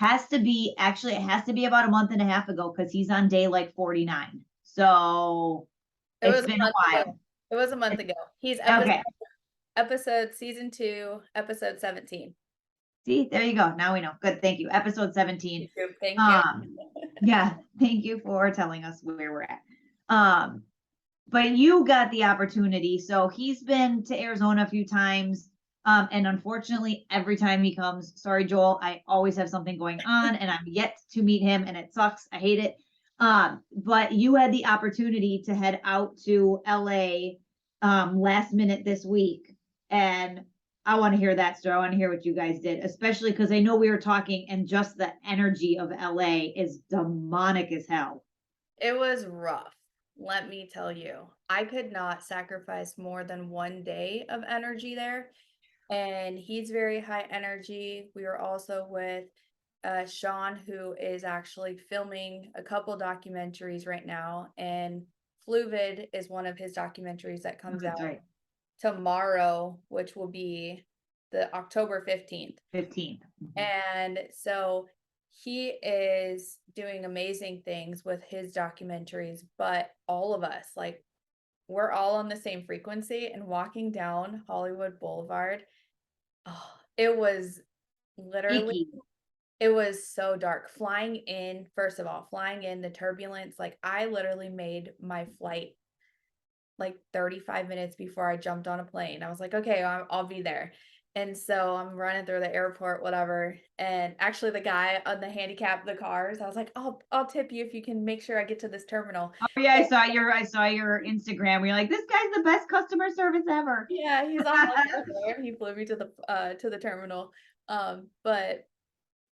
[SPEAKER 1] It has to be about a month and a half ago because he's on day like 49. So it's been a while.
[SPEAKER 2] It was a month ago. He's
[SPEAKER 1] Okay.
[SPEAKER 2] episode season 2, episode 17.
[SPEAKER 1] See, there you go. Now we know. Good. Thank you. Episode 17.
[SPEAKER 2] Thank you.
[SPEAKER 1] Yeah. Thank you for telling us where we're at. But you got the opportunity. So he's been to Arizona a few times. And unfortunately, every time he comes, sorry, Joel, I always have something going on and I'm yet to meet him and it sucks. I hate it. But you had the opportunity to head out to LA last minute this week. And I want to hear that story. I want to hear what you guys did, especially because I know we were talking and just the energy of LA is demonic as hell.
[SPEAKER 2] It was rough. Let me tell you, I could not sacrifice more than one day of energy there. And he's very high energy. We were also with Sean, who is actually filming a couple documentaries right now. And Fluvid is one of his documentaries that comes
[SPEAKER 1] That's
[SPEAKER 2] out
[SPEAKER 1] right.
[SPEAKER 2] tomorrow, which will be the October 15th.
[SPEAKER 1] 15th.
[SPEAKER 2] And so he is doing amazing things with his documentaries, but all of us, like, we're all on the same frequency and walking down Hollywood Boulevard. Oh, it was literally,
[SPEAKER 1] Icky.
[SPEAKER 2] it was so dark. First of all, flying in the turbulence, like I literally made my flight like 35 minutes before I jumped on a plane. I was like, okay, I'll be there. And so I'm running through the airport, whatever. And actually the guy on the handicap, the cars, I was like, I'll tip you if you can make sure I get to this terminal.
[SPEAKER 1] Oh yeah, I saw your Instagram. Where you're like, this guy's the best customer service ever.
[SPEAKER 2] Yeah, he's almost there. He flew me to the terminal. But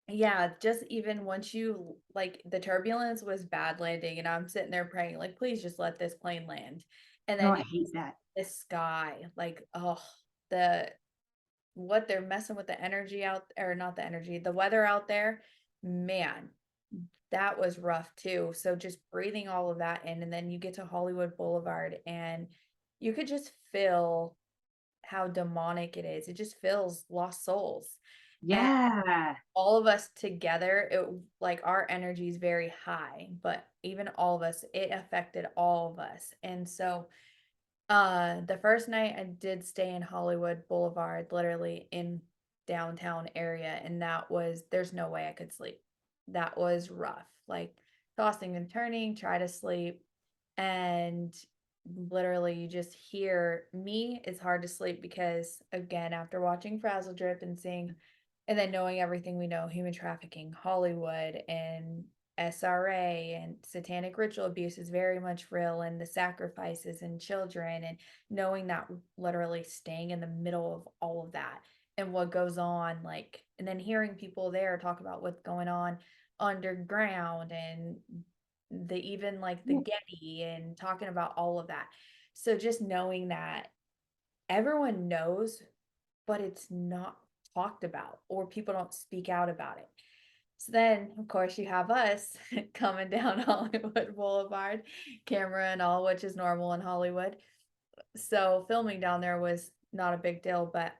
[SPEAKER 2] yeah, just even once you like the turbulence was bad landing, and I'm sitting there praying, like, please just let this plane land. And
[SPEAKER 1] No,
[SPEAKER 2] then
[SPEAKER 1] I hate that.
[SPEAKER 2] the sky, like, oh, the what they're messing with the energy out, or not the energy, the weather out there, man, that was rough too. So just breathing all of that in, and then you get to Hollywood Boulevard and you could just feel how demonic it is. It just feels lost souls. And
[SPEAKER 1] Yeah.
[SPEAKER 2] all of us together, it like our energy is very high, but even all of us, it affected all of us. And so the first night I did stay in Hollywood Boulevard, literally in downtown area, and there's no way I could sleep. That was rough. Like tossing and turning, try to sleep, and literally you just hear me. It's hard to sleep because again, after watching Frazzle Drip and seeing and then knowing everything we know, human trafficking, Hollywood, and SRA and satanic ritual abuse is very much real, and the sacrifices and children, and knowing that literally staying in the middle of all of that and what goes on, like, and then hearing people there talk about what's going on underground and even like the Getty and talking about all of that. So just knowing that everyone knows, but it's not talked about or people don't speak out about it. So then, of course, you have us coming down Hollywood Boulevard, camera and all, which is normal in Hollywood. So filming down there was not a big deal, but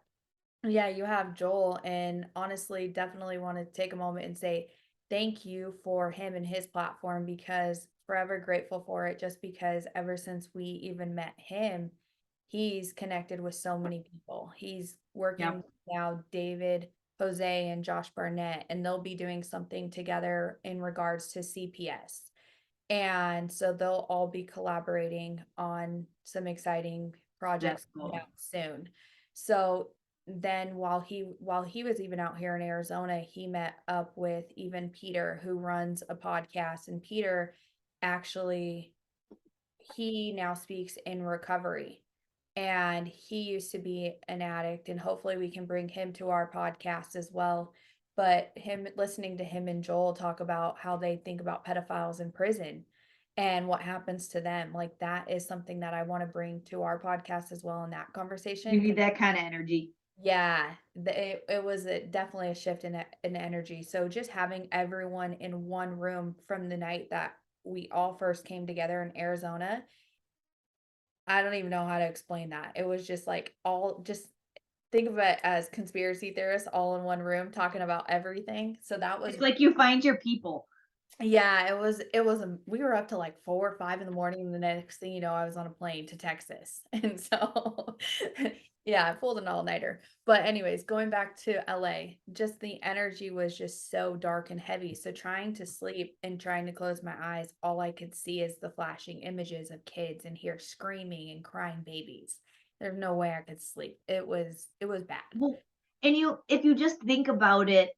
[SPEAKER 2] yeah, you have Joel, and honestly, definitely want to take a moment and say thank you for him and his platform because forever grateful for it, just because ever since we even met him, he's connected with so many people. He's working
[SPEAKER 1] Yep.
[SPEAKER 2] now, David, Jose, and Josh Barnett, and they'll be doing something together in regards to CPS. And so they'll all be collaborating on some exciting projects
[SPEAKER 1] That's
[SPEAKER 2] coming
[SPEAKER 1] cool.
[SPEAKER 2] out soon. So then while he was even out here in Arizona, he met up with even Peter, who runs a podcast. And Peter actually, he now speaks in recovery, and he used to be an addict, and hopefully we can bring him to our podcast as well. But him listening to him and Joel talk about how they think about pedophiles in prison and what happens to them, like that is something that I want to bring to our podcast as well in that
[SPEAKER 1] You
[SPEAKER 2] conversation.
[SPEAKER 1] need that kind of energy.
[SPEAKER 2] Yeah, it was definitely a shift in energy. So just having everyone in one room from the night that we all first came together in Arizona, I don't even know how to explain that. It was just like all just think of it as conspiracy theorists all in one room talking about everything. So that was
[SPEAKER 1] It's like you find your people.
[SPEAKER 2] yeah, it was we were up to like 4 or 5 in the morning, and the next thing you know, I was on a plane to Texas. And so yeah, I pulled an all-nighter. But anyways, going back to LA, just the energy was just so dark and heavy. So trying to sleep and trying to close my eyes, all I could see is the flashing images of kids and hear screaming and crying babies. There's no way I could sleep. It was bad.
[SPEAKER 1] Well, and if you just think about it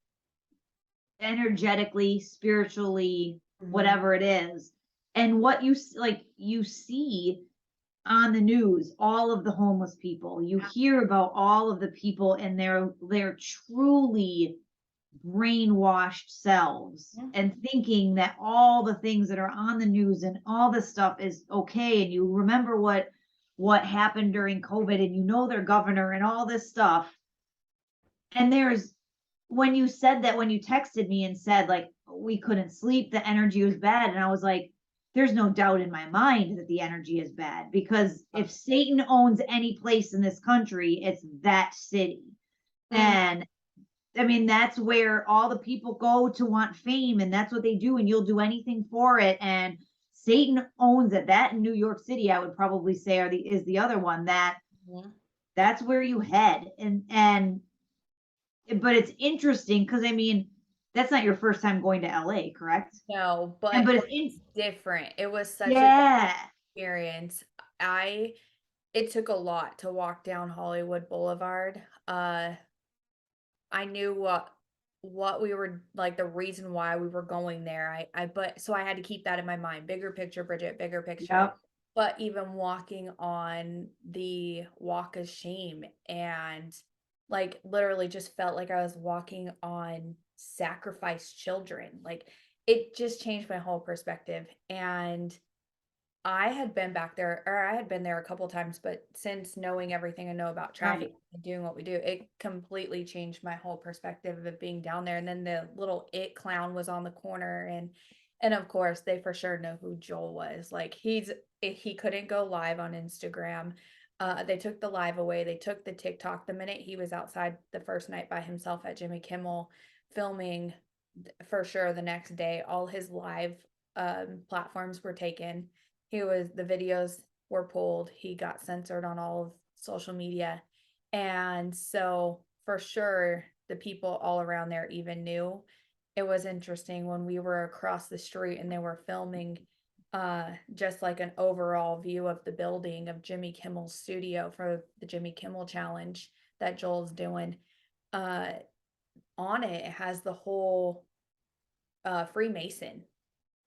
[SPEAKER 1] energetically, spiritually,
[SPEAKER 2] Mhm.
[SPEAKER 1] whatever it is, and what like you see on the news, all of the homeless people, you hear about all of the people and their truly brainwashed selves
[SPEAKER 2] Yeah.
[SPEAKER 1] and thinking that all the things that are on the news and all this stuff is okay. And you remember what happened during COVID, and you know their governor and all this stuff. And there's when you said that, when you texted me and said like we couldn't sleep, the energy was bad, and I was like, there's no doubt in my mind that the energy is bad, because if Satan owns any place in this country, it's that city.
[SPEAKER 2] Mhm.
[SPEAKER 1] And I mean, that's where all the people go to want fame, and that's what they do, and you'll do anything for it. And Satan owns it. That in New York City, I would probably say is the other one,
[SPEAKER 2] Mhm.
[SPEAKER 1] that's where you head. And but it's interesting because I mean, that's not your first time going to LA, correct?
[SPEAKER 2] No,
[SPEAKER 1] And
[SPEAKER 2] but
[SPEAKER 1] but
[SPEAKER 2] it
[SPEAKER 1] it's in
[SPEAKER 2] was different. It was such a
[SPEAKER 1] yeah.
[SPEAKER 2] experience. I It took a lot to walk down Hollywood Boulevard. I knew what we were like, the reason why we were going there. But so I had to keep that in my mind. Bigger picture, Bridget, bigger picture.
[SPEAKER 1] Yep.
[SPEAKER 2] But even walking on the walk of shame, and like literally just felt like I was walking on sacrificed children. Like it just changed my whole perspective. And I had been back there, or I had been there a couple times, but since knowing everything I know about traffic
[SPEAKER 1] Right.
[SPEAKER 2] and doing what we do, it completely changed my whole perspective of it being down there. And then the little it clown was on the corner, and of course they for sure know who Joel was. Like he couldn't go live on Instagram. They took the live away. They took the TikTok the minute he was outside the first night by himself at Jimmy Kimmel filming. For sure, the next day, all his live platforms were taken. The videos were pulled. He got censored on all of social media. And so for sure, the people all around there even knew. It was interesting when we were across the street and they were filming just like an overall view of the building of Jimmy Kimmel's studio for the Jimmy Kimmel challenge that Joel's doing. Uh on it, it has the whole Freemason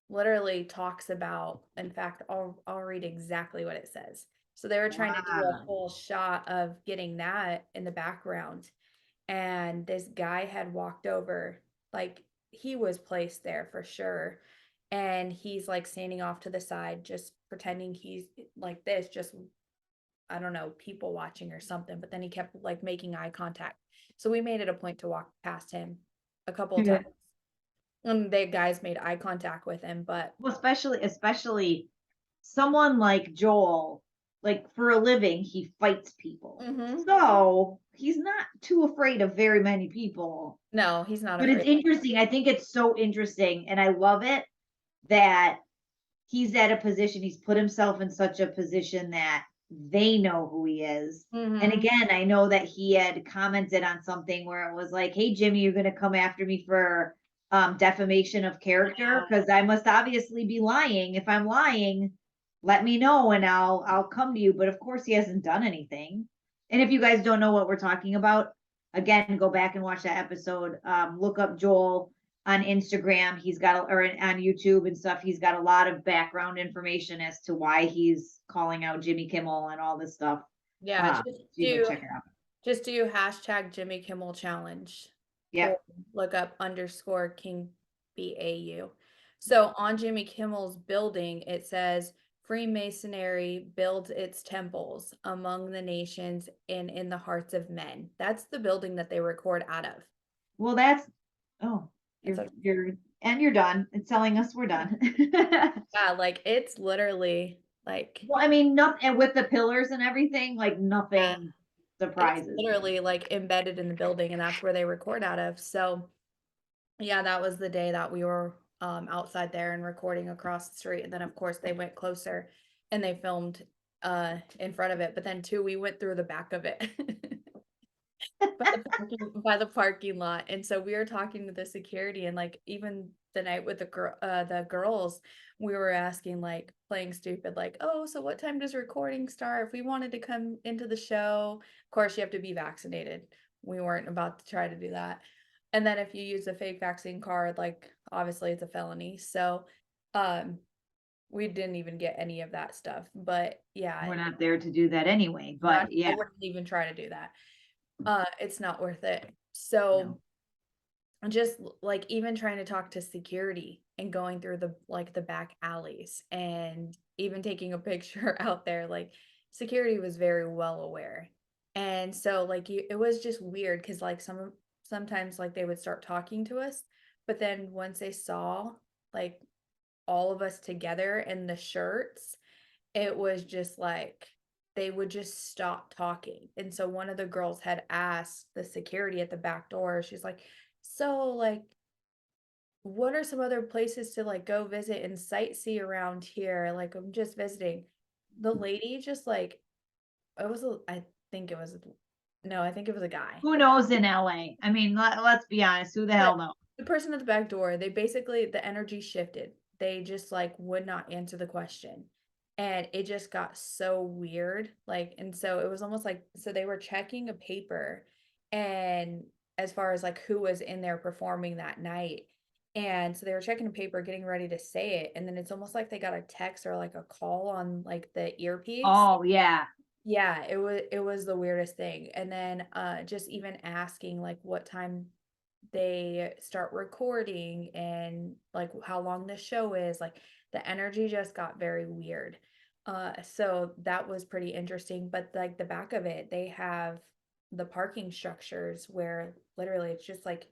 [SPEAKER 2] literally talks about, in fact, I'll read exactly what it says. So they were trying to do a
[SPEAKER 1] Wow.
[SPEAKER 2] full shot of getting that in the background, and this guy had walked over, like he was placed there for sure, and he's like standing off to the side, just pretending he's like this, just I don't know, people watching or something. But then he kept like making eye contact. So we made it a point to walk past him a couple of
[SPEAKER 1] Yeah.
[SPEAKER 2] times. And the guys made eye contact with him, but
[SPEAKER 1] Well, especially someone like Joel, like for a living, he fights people.
[SPEAKER 2] mhm.
[SPEAKER 1] So he's not too afraid of very many people.
[SPEAKER 2] No, he's not
[SPEAKER 1] But it's
[SPEAKER 2] afraid.
[SPEAKER 1] interesting. I think it's so interesting. And I love it that he's at a position, he's put himself in such a position that they know who he is. And
[SPEAKER 2] Mhm.
[SPEAKER 1] again, I know that he had commented on something where it was like, "Hey, Jimmy, you're going to come after me for defamation of character
[SPEAKER 2] Yeah.
[SPEAKER 1] because I must obviously be lying. If I'm lying, let me know and I'll come to you." But of course, he hasn't done anything. And if you guys don't know what we're talking about, again, go back and watch that episode. Look up Joel on Instagram. He's got or on YouTube and stuff. He's got a lot of background information as to why he's calling out Jimmy Kimmel and all this stuff.
[SPEAKER 2] Yeah,
[SPEAKER 1] So you go check it out.
[SPEAKER 2] just do hashtag Jimmy Kimmel Challenge or
[SPEAKER 1] Yep.
[SPEAKER 2] look up underscore King BAU. So on Jimmy Kimmel's building, it says Freemasonry builds its temples among the nations and in the hearts of men. That's the building that they record out of.
[SPEAKER 1] Well, that's oh,
[SPEAKER 2] That's a
[SPEAKER 1] you're done. It's telling us we're done.
[SPEAKER 2] yeah, like it's literally like
[SPEAKER 1] Well, I mean, nothing and with the pillars and everything, like
[SPEAKER 2] yeah,
[SPEAKER 1] nothing
[SPEAKER 2] it's
[SPEAKER 1] surprises me.
[SPEAKER 2] literally like embedded in the building and that's where they record out of. So yeah, that was the day that we were outside there and recording across the street. And then of course they went closer and they filmed in front of it. But then too, we went through the back of it. By the parking lot. And so we were talking to the security and like even the night with the girls, we were asking like playing stupid, like, oh, so what time does recording start? If we wanted to come into the show, of course you have to be vaccinated. We weren't about to try to do that. And then if you use a fake vaccine card, like obviously it's a felony. So um we didn't even get any of that stuff. But yeah,
[SPEAKER 1] We're not there to do that anyway, but
[SPEAKER 2] I
[SPEAKER 1] yeah,
[SPEAKER 2] wouldn't even try to do that. It's not worth it.
[SPEAKER 1] no.
[SPEAKER 2] So just like even trying to talk to security and going through the like the back alleys and even taking a picture out there, like security was very well aware. And so like it was just weird because like sometimes like they would start talking to us, but then once they saw like all of us together in the shirts, it was just like they would just stop talking. And so one of the girls had asked the security at the back door, she's like, "So, like, what are some other places to like go visit and sightsee around here? Like, I'm just visiting." The lady just like it was I think it was no, I think it was a guy.
[SPEAKER 1] Who knows in LA? I mean, let's be honest, who the
[SPEAKER 2] But
[SPEAKER 1] hell knows?
[SPEAKER 2] the person at the back door, they basically the energy shifted. They just like would not answer the question. And it just got so weird. Like, and so it was almost like so they were checking a paper and as far as like who was in there performing that night. And so they were checking a paper, getting ready to say it. And then it's almost like they got a text or like a call on like the earpiece.
[SPEAKER 1] Oh yeah.
[SPEAKER 2] Yeah, it was the weirdest thing. And then just even asking like what time they start recording and like how long the show is, like the energy just got very weird. So that was pretty interesting. But like the back of it, they have the parking structures where literally it's just like,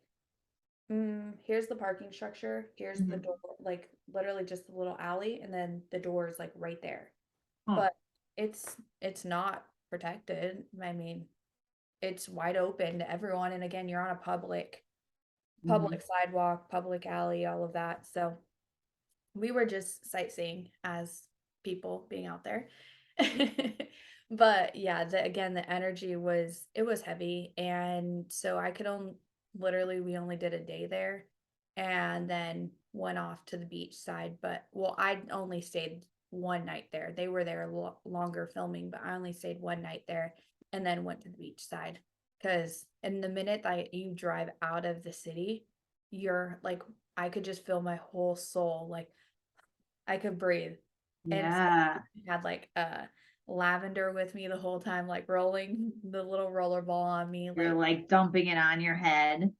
[SPEAKER 2] here's the parking structure, here's the
[SPEAKER 1] Mhm.
[SPEAKER 2] door, like literally just a little alley, and then the door is like right there.
[SPEAKER 1] Huh.
[SPEAKER 2] But it's not protected. I mean, it's wide open to everyone. And again, you're on a
[SPEAKER 1] Mhm.
[SPEAKER 2] public sidewalk, public alley, all of that. So we were just sightseeing as people being out there. But yeah, again, the energy was it was heavy. And so I could only literally we only did a day there and then went off to the beach side. But well, I only stayed one night there. They were there longer filming, but I only stayed one night there and then went to the beach side. Because in the minute that you drive out of the city, you're like, I could just feel my whole soul, like I could breathe. And so
[SPEAKER 1] Yeah.
[SPEAKER 2] I had like lavender with me the whole time, like rolling the little roller ball on me,
[SPEAKER 1] You're
[SPEAKER 2] like
[SPEAKER 1] like dumping it on your head.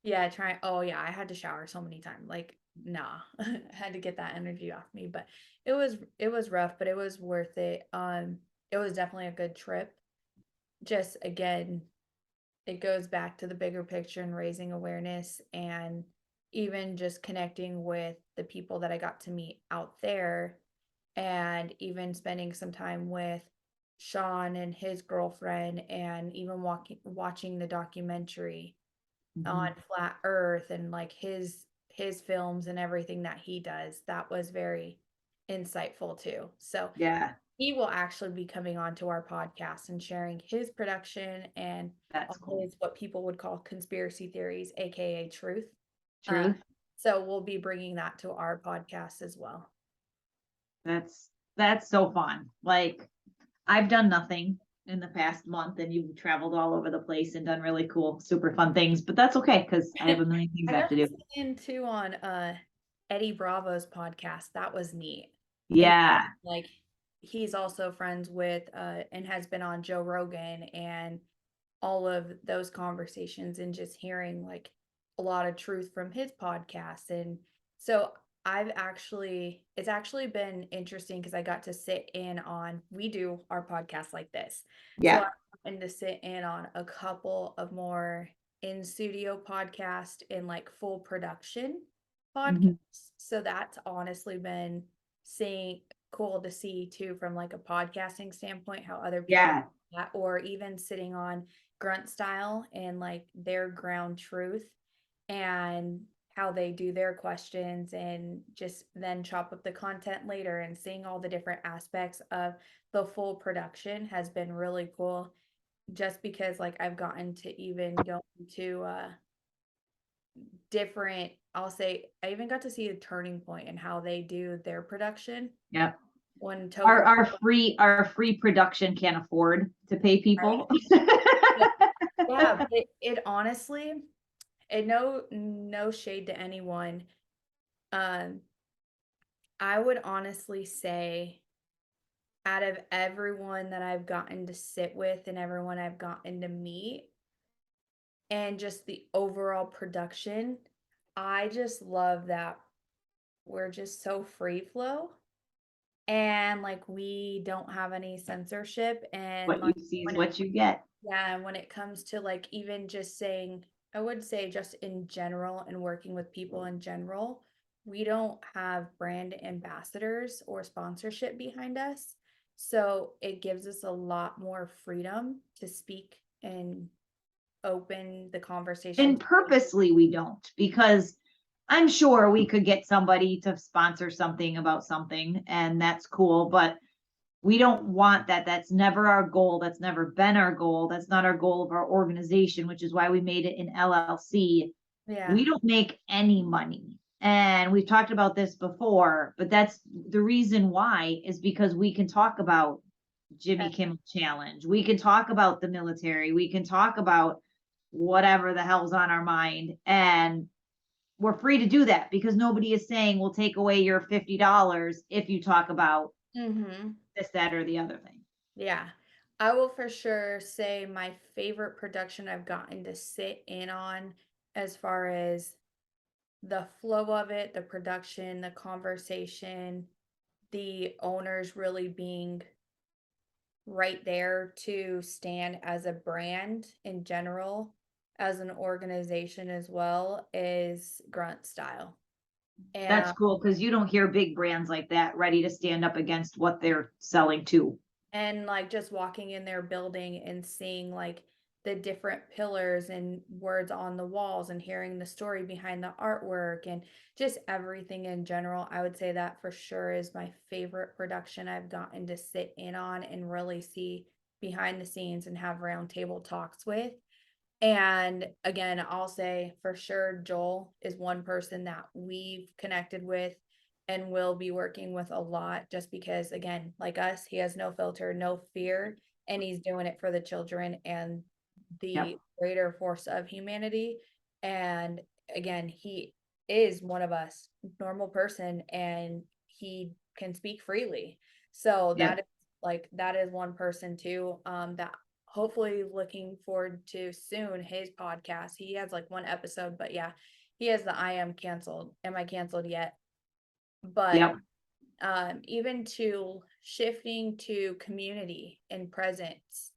[SPEAKER 2] yeah, trying. Oh yeah, I had to shower so many times. Like, nah, I had to get that energy off me. But it was rough, but it was worth it. It was definitely a good trip. Just again, it goes back to the bigger picture and raising awareness and even just connecting with the people that I got to meet out there and even spending some time with Sean and his girlfriend and even watching the documentary on
[SPEAKER 1] Mhm.
[SPEAKER 2] Flat Earth and like his films and everything that he does. That was very insightful too. So
[SPEAKER 1] Yeah,
[SPEAKER 2] he will actually be coming onto our podcast and sharing his production and
[SPEAKER 1] that's
[SPEAKER 2] all
[SPEAKER 1] cool.
[SPEAKER 2] his what people would call conspiracy theories, aka truth. Uh,
[SPEAKER 1] Truth.
[SPEAKER 2] so we'll be bringing that to our podcast as well.
[SPEAKER 1] That's so fun. Like, I've done nothing in the past month, and you've traveled all over the place and done really cool, super fun things, but that's okay because I have a million things
[SPEAKER 2] I
[SPEAKER 1] I have
[SPEAKER 2] got
[SPEAKER 1] to
[SPEAKER 2] to
[SPEAKER 1] do.
[SPEAKER 2] listen too on Eddie Bravo's podcast. That was neat. And
[SPEAKER 1] Yeah.
[SPEAKER 2] like he's also friends with and has been on Joe Rogan and all of those conversations and just hearing like a lot of truth from his podcast. And so it's actually been interesting because I got to sit in on, we do our podcast like this. So
[SPEAKER 1] Yeah.
[SPEAKER 2] I happened to sit in on a couple of more in studio podcast and like full production
[SPEAKER 1] Mhm.
[SPEAKER 2] podcasts. So that's honestly been seeing cool to see too from like a podcasting standpoint how other people
[SPEAKER 1] Yeah.
[SPEAKER 2] do that, or even sitting on grunt style and like their ground truth and how they do their questions and just then chop up the content later and seeing all the different aspects of the full production has been really cool just because like I've gotten to even go into different, I'll say I even got to see a turning point in how they do their production
[SPEAKER 1] Yeah.
[SPEAKER 2] when
[SPEAKER 1] Our
[SPEAKER 2] Topher,
[SPEAKER 1] our free production can't afford to pay
[SPEAKER 2] right?
[SPEAKER 1] people.
[SPEAKER 2] Yeah, but it honestly, and no shade to anyone. Um, I would honestly say out of everyone that I've gotten to sit with and everyone I've gotten to meet and just the overall production, I just love that we're just so free flow and like we don't have any censorship and
[SPEAKER 1] What
[SPEAKER 2] like
[SPEAKER 1] you see is
[SPEAKER 2] when
[SPEAKER 1] what you get.
[SPEAKER 2] yeah, and when it comes to like even just saying, I would say just in general and working with people in general, we don't have brand ambassadors or sponsorship behind us. So it gives us a lot more freedom to speak and open the conversation
[SPEAKER 1] And
[SPEAKER 2] to
[SPEAKER 1] purposely we don't, because I'm sure we could get somebody to sponsor something about something, and that's cool, but we don't want that. That's never our goal. That's never been our goal. That's not our goal of our organization, which is why we made it an LLC.
[SPEAKER 2] yeah.
[SPEAKER 1] We don't make any money. And we've talked about this before, but that's the reason why is because we can talk about
[SPEAKER 2] uh,
[SPEAKER 1] Jimmy Kimmel Challenge. We can talk about the military. We can talk about whatever the hell's on our mind. And we're free to do that because nobody is saying we'll take away your $50 if you talk about
[SPEAKER 2] Mhm.
[SPEAKER 1] this, that, or the other thing.
[SPEAKER 2] Yeah. I will for sure say my favorite production I've gotten to sit in on as far as the flow of it, the production, the conversation, the owners really being right there to stand as a brand in general, as an organization as well, is Grunt Style.
[SPEAKER 1] That's
[SPEAKER 2] And
[SPEAKER 1] cool because you don't hear big brands like that ready to stand up against what they're selling to.
[SPEAKER 2] and like just walking in their building and seeing like the different pillars and words on the walls and hearing the story behind the artwork and just everything in general, I would say that for sure is my favorite production I've gotten to sit in on and really see behind the scenes and have roundtable talks with. And again, I'll say for sure, Joel is one person that we've connected with and will be working with a lot just because, again, like us, he has no filter, no fear, and he's doing it for the children and
[SPEAKER 1] Yep.
[SPEAKER 2] the greater force of humanity. And again, he is one of us, normal person, and he can speak freely. So that
[SPEAKER 1] Yep.
[SPEAKER 2] is like that is one person too that hopefully looking forward to soon his podcast. He has like one episode, but yeah, he has the I am canceled. Am I canceled yet? But
[SPEAKER 1] Yep.
[SPEAKER 2] even to shifting to community and presence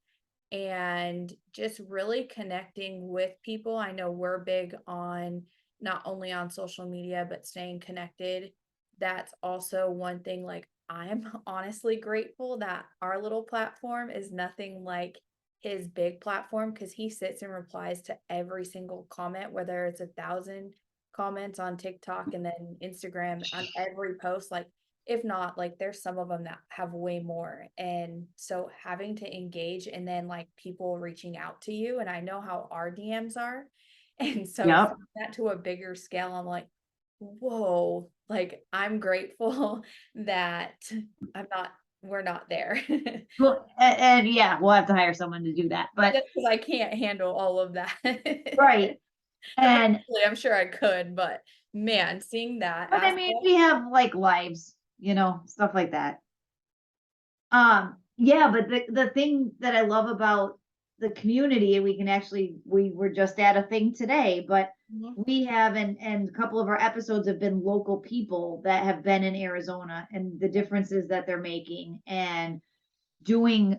[SPEAKER 2] and just really connecting with people. I know we're big on not only on social media, but staying connected. That's also one thing, like, I'm honestly grateful that our little platform is nothing like his big platform because he sits and replies to every single comment, whether it's 1,000 comments on TikTok and then Instagram on every post. Like, if not, like there's some of them that have way more. And so having to engage and then like people reaching out to you, and I know how our DMs are. And so
[SPEAKER 1] Yep.
[SPEAKER 2] from that to a bigger scale, I'm like, whoa, like I'm grateful that we're not there.
[SPEAKER 1] Well, and yeah, we'll have to hire someone to do that. But
[SPEAKER 2] Just because I can't handle all of that.
[SPEAKER 1] right. And
[SPEAKER 2] Eventually, I'm sure I could, but man, seeing that
[SPEAKER 1] but I mean,
[SPEAKER 2] aspect,
[SPEAKER 1] we have like lives, stuff like that. Yeah, but the thing that I love about the community, and we were just at a thing today, but
[SPEAKER 2] mhm,
[SPEAKER 1] we have, and a couple of our episodes have been local people that have been in Arizona and the differences that they're making and doing,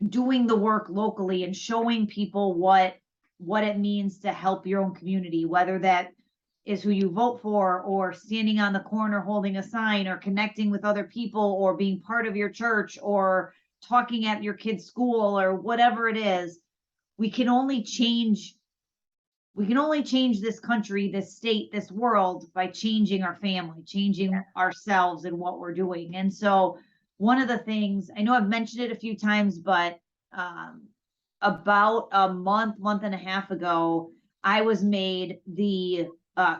[SPEAKER 1] doing the work locally and showing people what it means to help your own community, whether that is who you vote for or standing on the corner holding a sign or connecting with other people or being part of your church or talking at your kid's school or whatever it is. We can only change this country, this state, this world by changing our family, changing ourselves and what we're doing. And so one of the things, I know I've mentioned it a few times, but um, about a month and a half ago, I was made the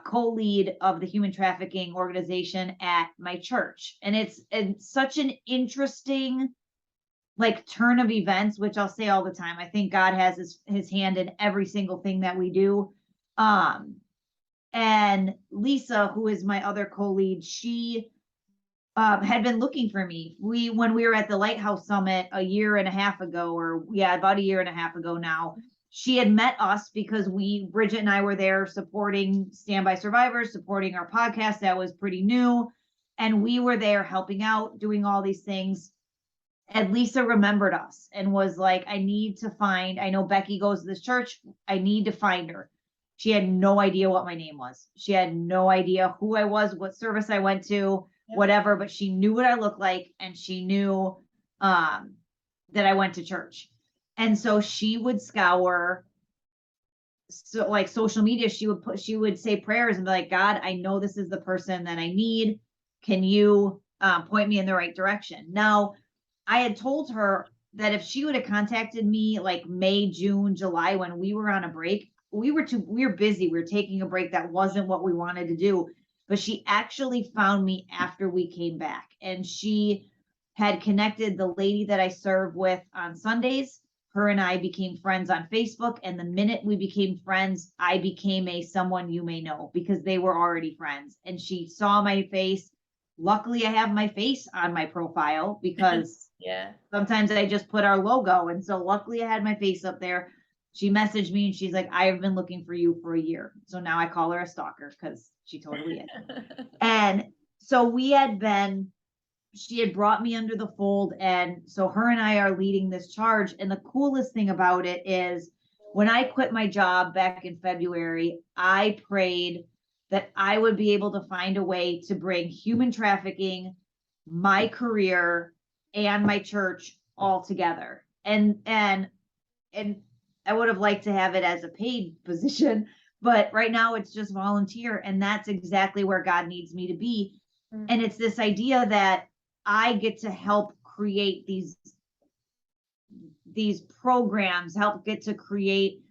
[SPEAKER 1] co-lead of the human trafficking organization at my church. And it's such an interesting like turn of events, which I'll say all the time. I think God has his hand in every single thing that we do. Um, and Lisa, who is my other co-lead, she had been looking for me. When we were at the Lighthouse Summit a year and a half ago, or yeah, about a year and a half ago now, she had met us because Bridget and I were there supporting Standby Survivors, supporting our podcast that was pretty new. And we were there helping out, doing all these things. And Lisa remembered us and was like, I know Becky goes to this church. I need to find her. She had no idea what my name was. She had no idea who I was, what service I went to,
[SPEAKER 2] yep,
[SPEAKER 1] whatever, but she knew what I looked like and she knew um, that I went to church. And so she would scour like social media. She would say prayers and be like, God, I know this is the person that I need. Can you point me in the right direction? Now, I had told her that if she would have contacted me like May, June, July when we were on a break, we were busy. We were taking a break. That wasn't what we wanted to do. But she actually found me after we came back. And she had connected the lady that I serve with on Sundays. Her and I became friends on Facebook. And the minute we became friends, I became a someone you may know because they were already friends. And she saw my face. Luckily, I have my face on my profile because
[SPEAKER 2] yeah.
[SPEAKER 1] sometimes I just put our logo. And so luckily I had my face up there. She messaged me and she's like, I have been looking for you for a year. So now I call her a stalker because she totally is. And so she had brought me under the fold. And so her and I are leading this charge. And the coolest thing about it is when I quit my job back in February, I prayed that I would be able to find a way to bring human trafficking, my career, and my church all together. And I would have liked to have it as a paid position, but right now it's just volunteer. And that's exactly where God needs me to be.
[SPEAKER 2] Mm,
[SPEAKER 1] And it's this idea that I get to help create these programs, help get to create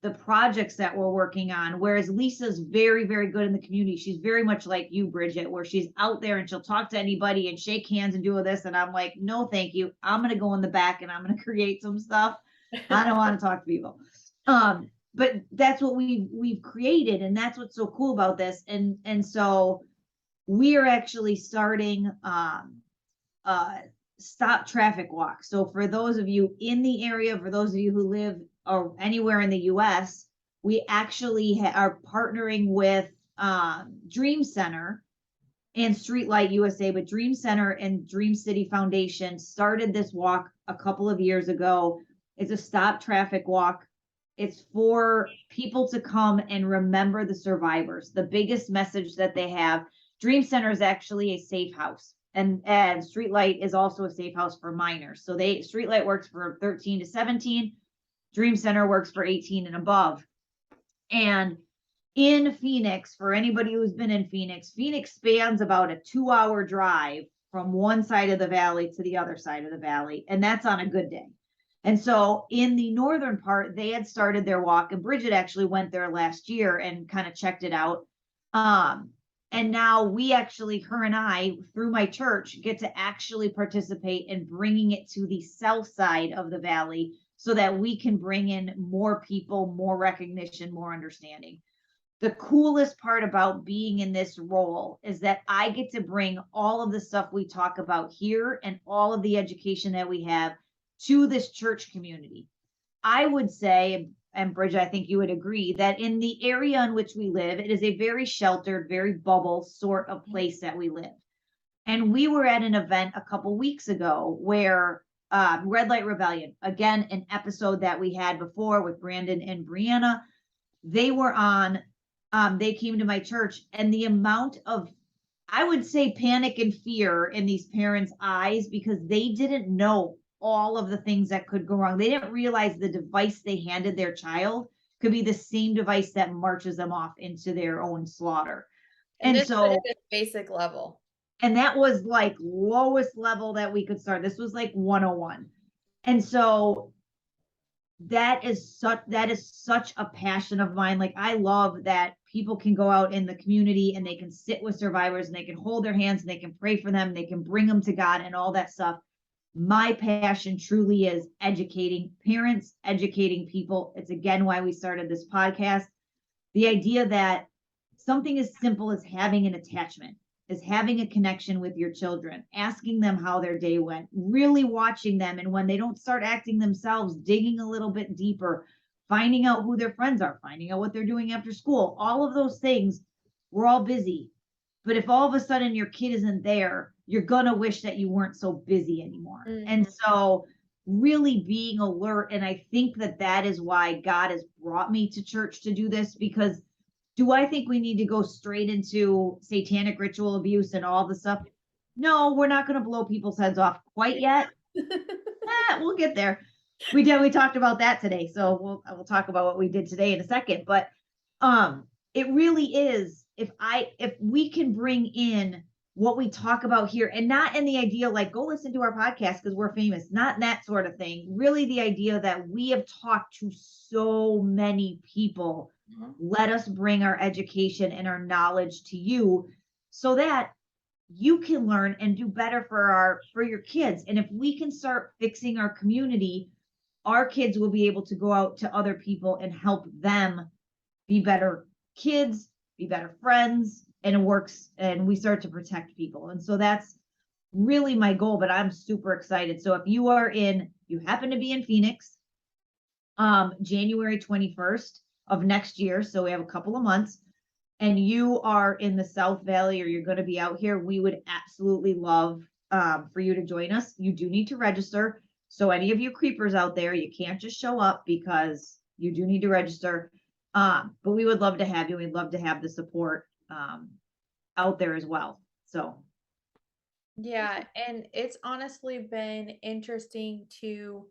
[SPEAKER 1] the projects that we're working on. Whereas Lisa's very, very good in the community. She's very much like you, Bridget, where she's out there and she'll talk to anybody and shake hands and do all this. And I'm like, no, thank you. I'm going to go in the back and I'm going to create some stuff. I don't want to talk to people. But that's what we've created. And that's what's so cool about this. And so we are actually starting uh stop traffic walk. So for those of you in the area, for those of you who live or anywhere in the US, we actually are partnering with Dream Center and Streetlight USA, but Dream Center and Dream City Foundation started this walk a couple of years ago. It's a stop traffic walk. It's for people to come and remember the survivors. The biggest message that they have, Dream Center is actually a safe house. And Streetlight is also a safe house for minors. So Streetlight works for 13 to 17. Dream Center works for 18 and above. And in Phoenix, for anybody who's been in Phoenix, Phoenix spans about a 2-hour drive from one side of the valley to the other side of the valley, and that's on a good day. And so in the northern part, they had started their walk, and Bridget actually went there last year and kind of checked it out. And now we actually, her and I, through my church, get to actually participate in bringing it to the south side of the valley so that we can bring in more people, more recognition, more understanding. The coolest part about being in this role is that I get to bring all of the stuff we talk about here and all of the education that we have to this church community. I would say, and Bridget, I think you would agree, that in the area in which we live, it is a very sheltered, very bubble sort of place that we live. And we were at an event a couple weeks ago where Red Light Rebellion, again, an episode that we had before with Brandon and Brianna, they were on, they came to my church, and the amount of, I would say, panic and fear in these parents' eyes because they didn't know all of the things that could go wrong. They didn't realize the device they handed their child could be the same device that marches them off into their own slaughter.
[SPEAKER 2] And
[SPEAKER 1] And
[SPEAKER 2] this was
[SPEAKER 1] so,
[SPEAKER 2] at a basic level.
[SPEAKER 1] and that was like lowest level that we could start. This was like 101. And so that is such a passion of mine. Like, I love that people can go out in the community and they can sit with survivors and they can hold their hands and they can pray for them, they can bring them to God and all that stuff. My passion truly is educating parents, educating people. It's again why we started this podcast. The idea that something as simple as having an attachment, is having a connection with your children, asking them how their day went, really watching them. And when they don't start acting themselves, digging a little bit deeper, finding out who their friends are, finding out what they're doing after school, all of those things. We're all busy. But if all of a sudden your kid isn't there, you're going to wish that you weren't so busy anymore.
[SPEAKER 2] Mm-hmm.
[SPEAKER 1] And so, really being alert. And I think that that is why God has brought me to church to do this, because do I think we need to go straight into satanic ritual abuse and all the stuff? No, we're not going to blow people's heads off quite yet. We'll get there. We talked about that today. So we'll talk about what we did today in a second. But it really is, if we can bring in what we talk about here, and not in the idea like go listen to our podcast because we're famous, not that sort of thing. Really the idea that we have talked to so many people. Mm-hmm. Let us bring our education and our knowledge to you so that you can learn and do better for your kids. And if we can start fixing our community, our kids will be able to go out to other people and help them be better kids, be better friends, and it works, and we start to protect people. And so that's really my goal, but I'm super excited. So if you happen to be in Phoenix, January 21st of next year, so we have a couple of months, and you are in the South Valley or you're going to be out here, we would absolutely love for you to join us. You do need to register. So any of you creepers out there, you can't just show up because you do need to register. But we would love to have you. We'd love to have the support out there as well. So.
[SPEAKER 2] Yeah, and it's honestly been interesting to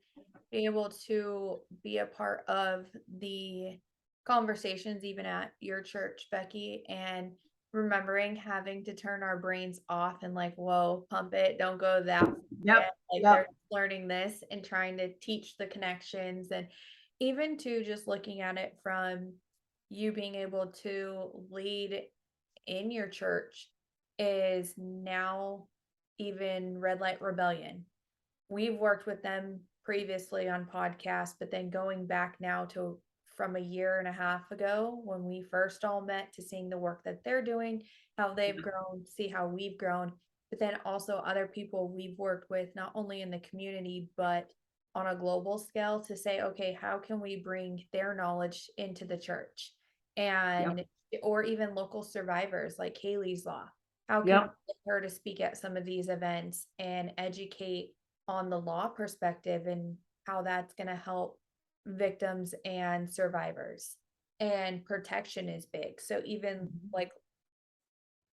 [SPEAKER 2] be able to be a part of the conversations even at your church, Becky, and remembering having to turn our brains off and like, whoa, pump it, don't go that
[SPEAKER 1] Yep.
[SPEAKER 2] Like they're learning this and trying to teach the connections, and even to just looking at it from you being able to lead in your church is now even Red Light Rebellion. We've worked with them previously on podcasts, but then going back now to from a year and a half ago when we first all met, to seeing the work that they're doing, how they've grown, see how we've grown, but then also other people we've worked with, not only in the community, but on a global scale, to say, okay, how can we bring their knowledge into the church? And or even local survivors like Haley's Law. How can we get her to speak at some of these events and educate on the law perspective and how that's going to help victims and survivors? And protection is big. So even like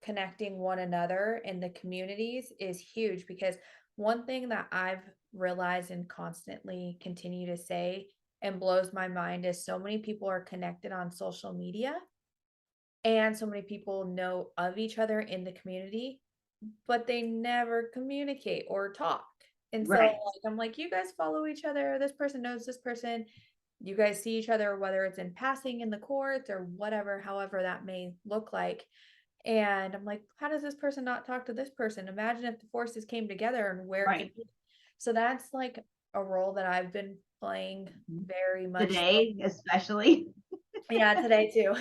[SPEAKER 2] connecting one another in the communities is huge, because one thing that I've realized and constantly continue to say and blows my mind is so many people are connected on social media, and so many people know of each other in the community, but they never communicate or talk. And so
[SPEAKER 1] Right.
[SPEAKER 2] like, I'm like, you guys follow each other. This person knows this person. You guys see each other, whether it's in passing in the courts or whatever, however that may look like. And I'm like, how does this person not talk to this person? Imagine if the forces came together and where it
[SPEAKER 1] Right.
[SPEAKER 2] could be. So that's like a role that I've been playing
[SPEAKER 1] Mhm.
[SPEAKER 2] very much so.
[SPEAKER 1] Today, especially.
[SPEAKER 2] Yeah, today too.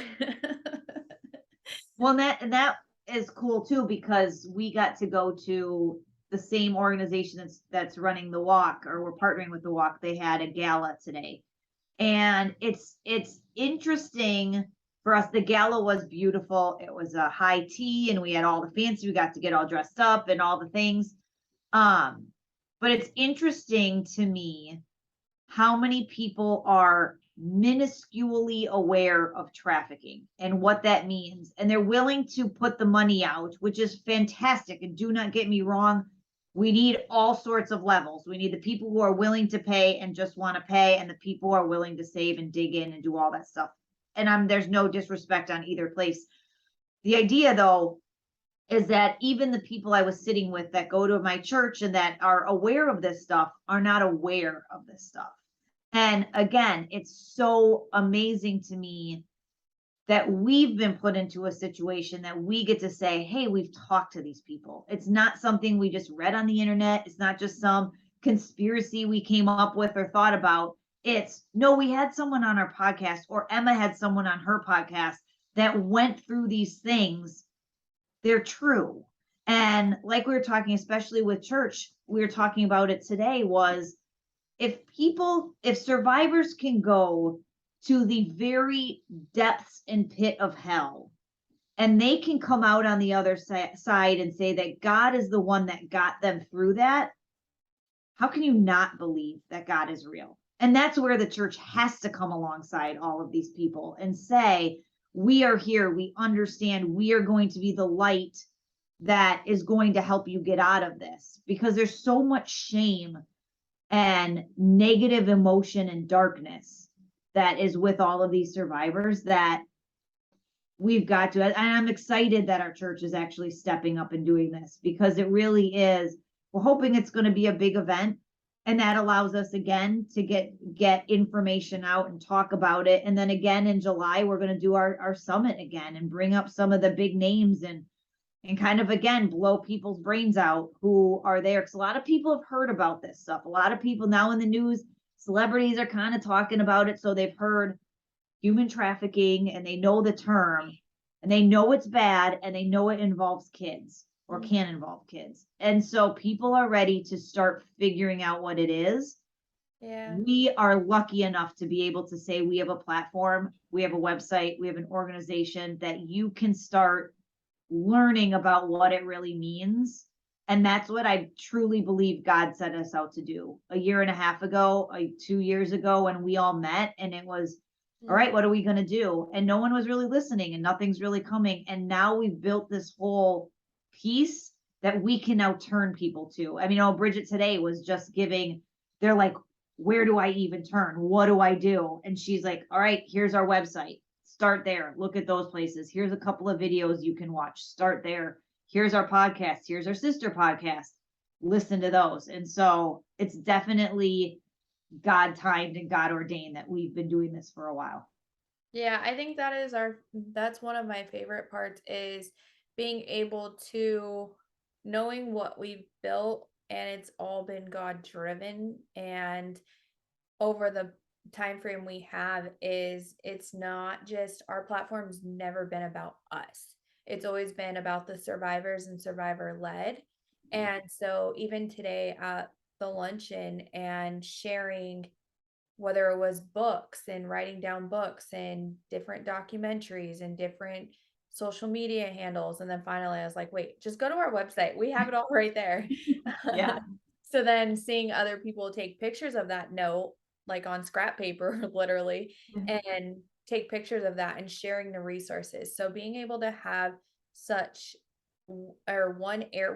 [SPEAKER 1] Well, that is cool too, because we got to go to the same organization that's running the walk, or we're partnering with the walk. They had a gala today. And it's interesting for us. The gala was beautiful. It was a high tea, and we had all the fancy. We got to get all dressed up and all the things. Um, but it's interesting to me how many people are minusculely aware of trafficking and what that means. And they're willing to put the money out, which is fantastic. And do not get me wrong, we need all sorts of levels. We need the people who are willing to pay and just want to pay, and the people who are willing to save and dig in and do all that stuff. And there's no disrespect on either place. The idea, though, is that even the people I was sitting with that go to my church and that are aware of this stuff are not aware of this stuff. And again, it's so amazing to me that we've been put into a situation that we get to say, hey, we've talked to these people. It's not something we just read on the internet. It's not just some conspiracy we came up with or thought about. It's no, we had someone on our podcast, or Emma had someone on her podcast that went through these things. They're true. And like we were talking, especially with church, we were talking about it today, was if survivors can go to the very depths and pit of hell, and they can come out on the other side and say that God is the one that got them through that, how can you not believe that God is real? And that's where the church has to come alongside all of these people and say, we are here, we understand, we are going to be the light that is going to help you get out of this, because there's so much shame and negative emotion and darkness that is with all of these survivors that we've got to. And I'm excited that our church is actually stepping up and doing this, because it really is. We're hoping it's going to be a big event, and that allows us again to get information out and talk about it. And then again in July, we're going to do our summit again and bring up some of the big names and kind of again blow people's brains out who are there, because a lot of people have heard about this stuff. A lot of people now in the news, celebrities are kind of talking about it, so they've heard human trafficking and they know the term, and they know it's bad, and they know it involves kids or can involve kids, and so people are ready to start figuring out what it is.
[SPEAKER 2] Yeah.
[SPEAKER 1] We are lucky enough to be able to say we have a platform, we have a website, we have an organization that you can start learning about what it really means. And that's what I truly believe God set us out to do a year and a half ago, 2 years ago, when we all met. And it was, all right, what are we going to do? And no one was really listening, and nothing's really coming. And now we've built this whole piece that we can now turn people to. I mean, Bridget today was just giving, they're like, where do I even turn? What do I do? And she's like, all right, here's our website. Start there. Look at those places. Here's a couple of videos you can watch. Start there. Here's our podcast. Here's our sister podcast. Listen to those. And so it's definitely God timed and God ordained that we've been doing this for a while.
[SPEAKER 2] Yeah, I think that's one of my favorite parts, is being able to knowing what we've built, and it's all been God driven, and over the time frame we have, is it's not just, our platform's never been about us. It's always been about the survivors and survivor led. And so even today at the luncheon and sharing, whether it was books and writing down books and different documentaries and different social media handles. And then finally I was like, wait, just go to our website. We have it all right there.
[SPEAKER 1] Yeah.
[SPEAKER 2] So then seeing other people take pictures of that note, like on scrap paper, literally, and take pictures of that and sharing the resources. So being able to have such or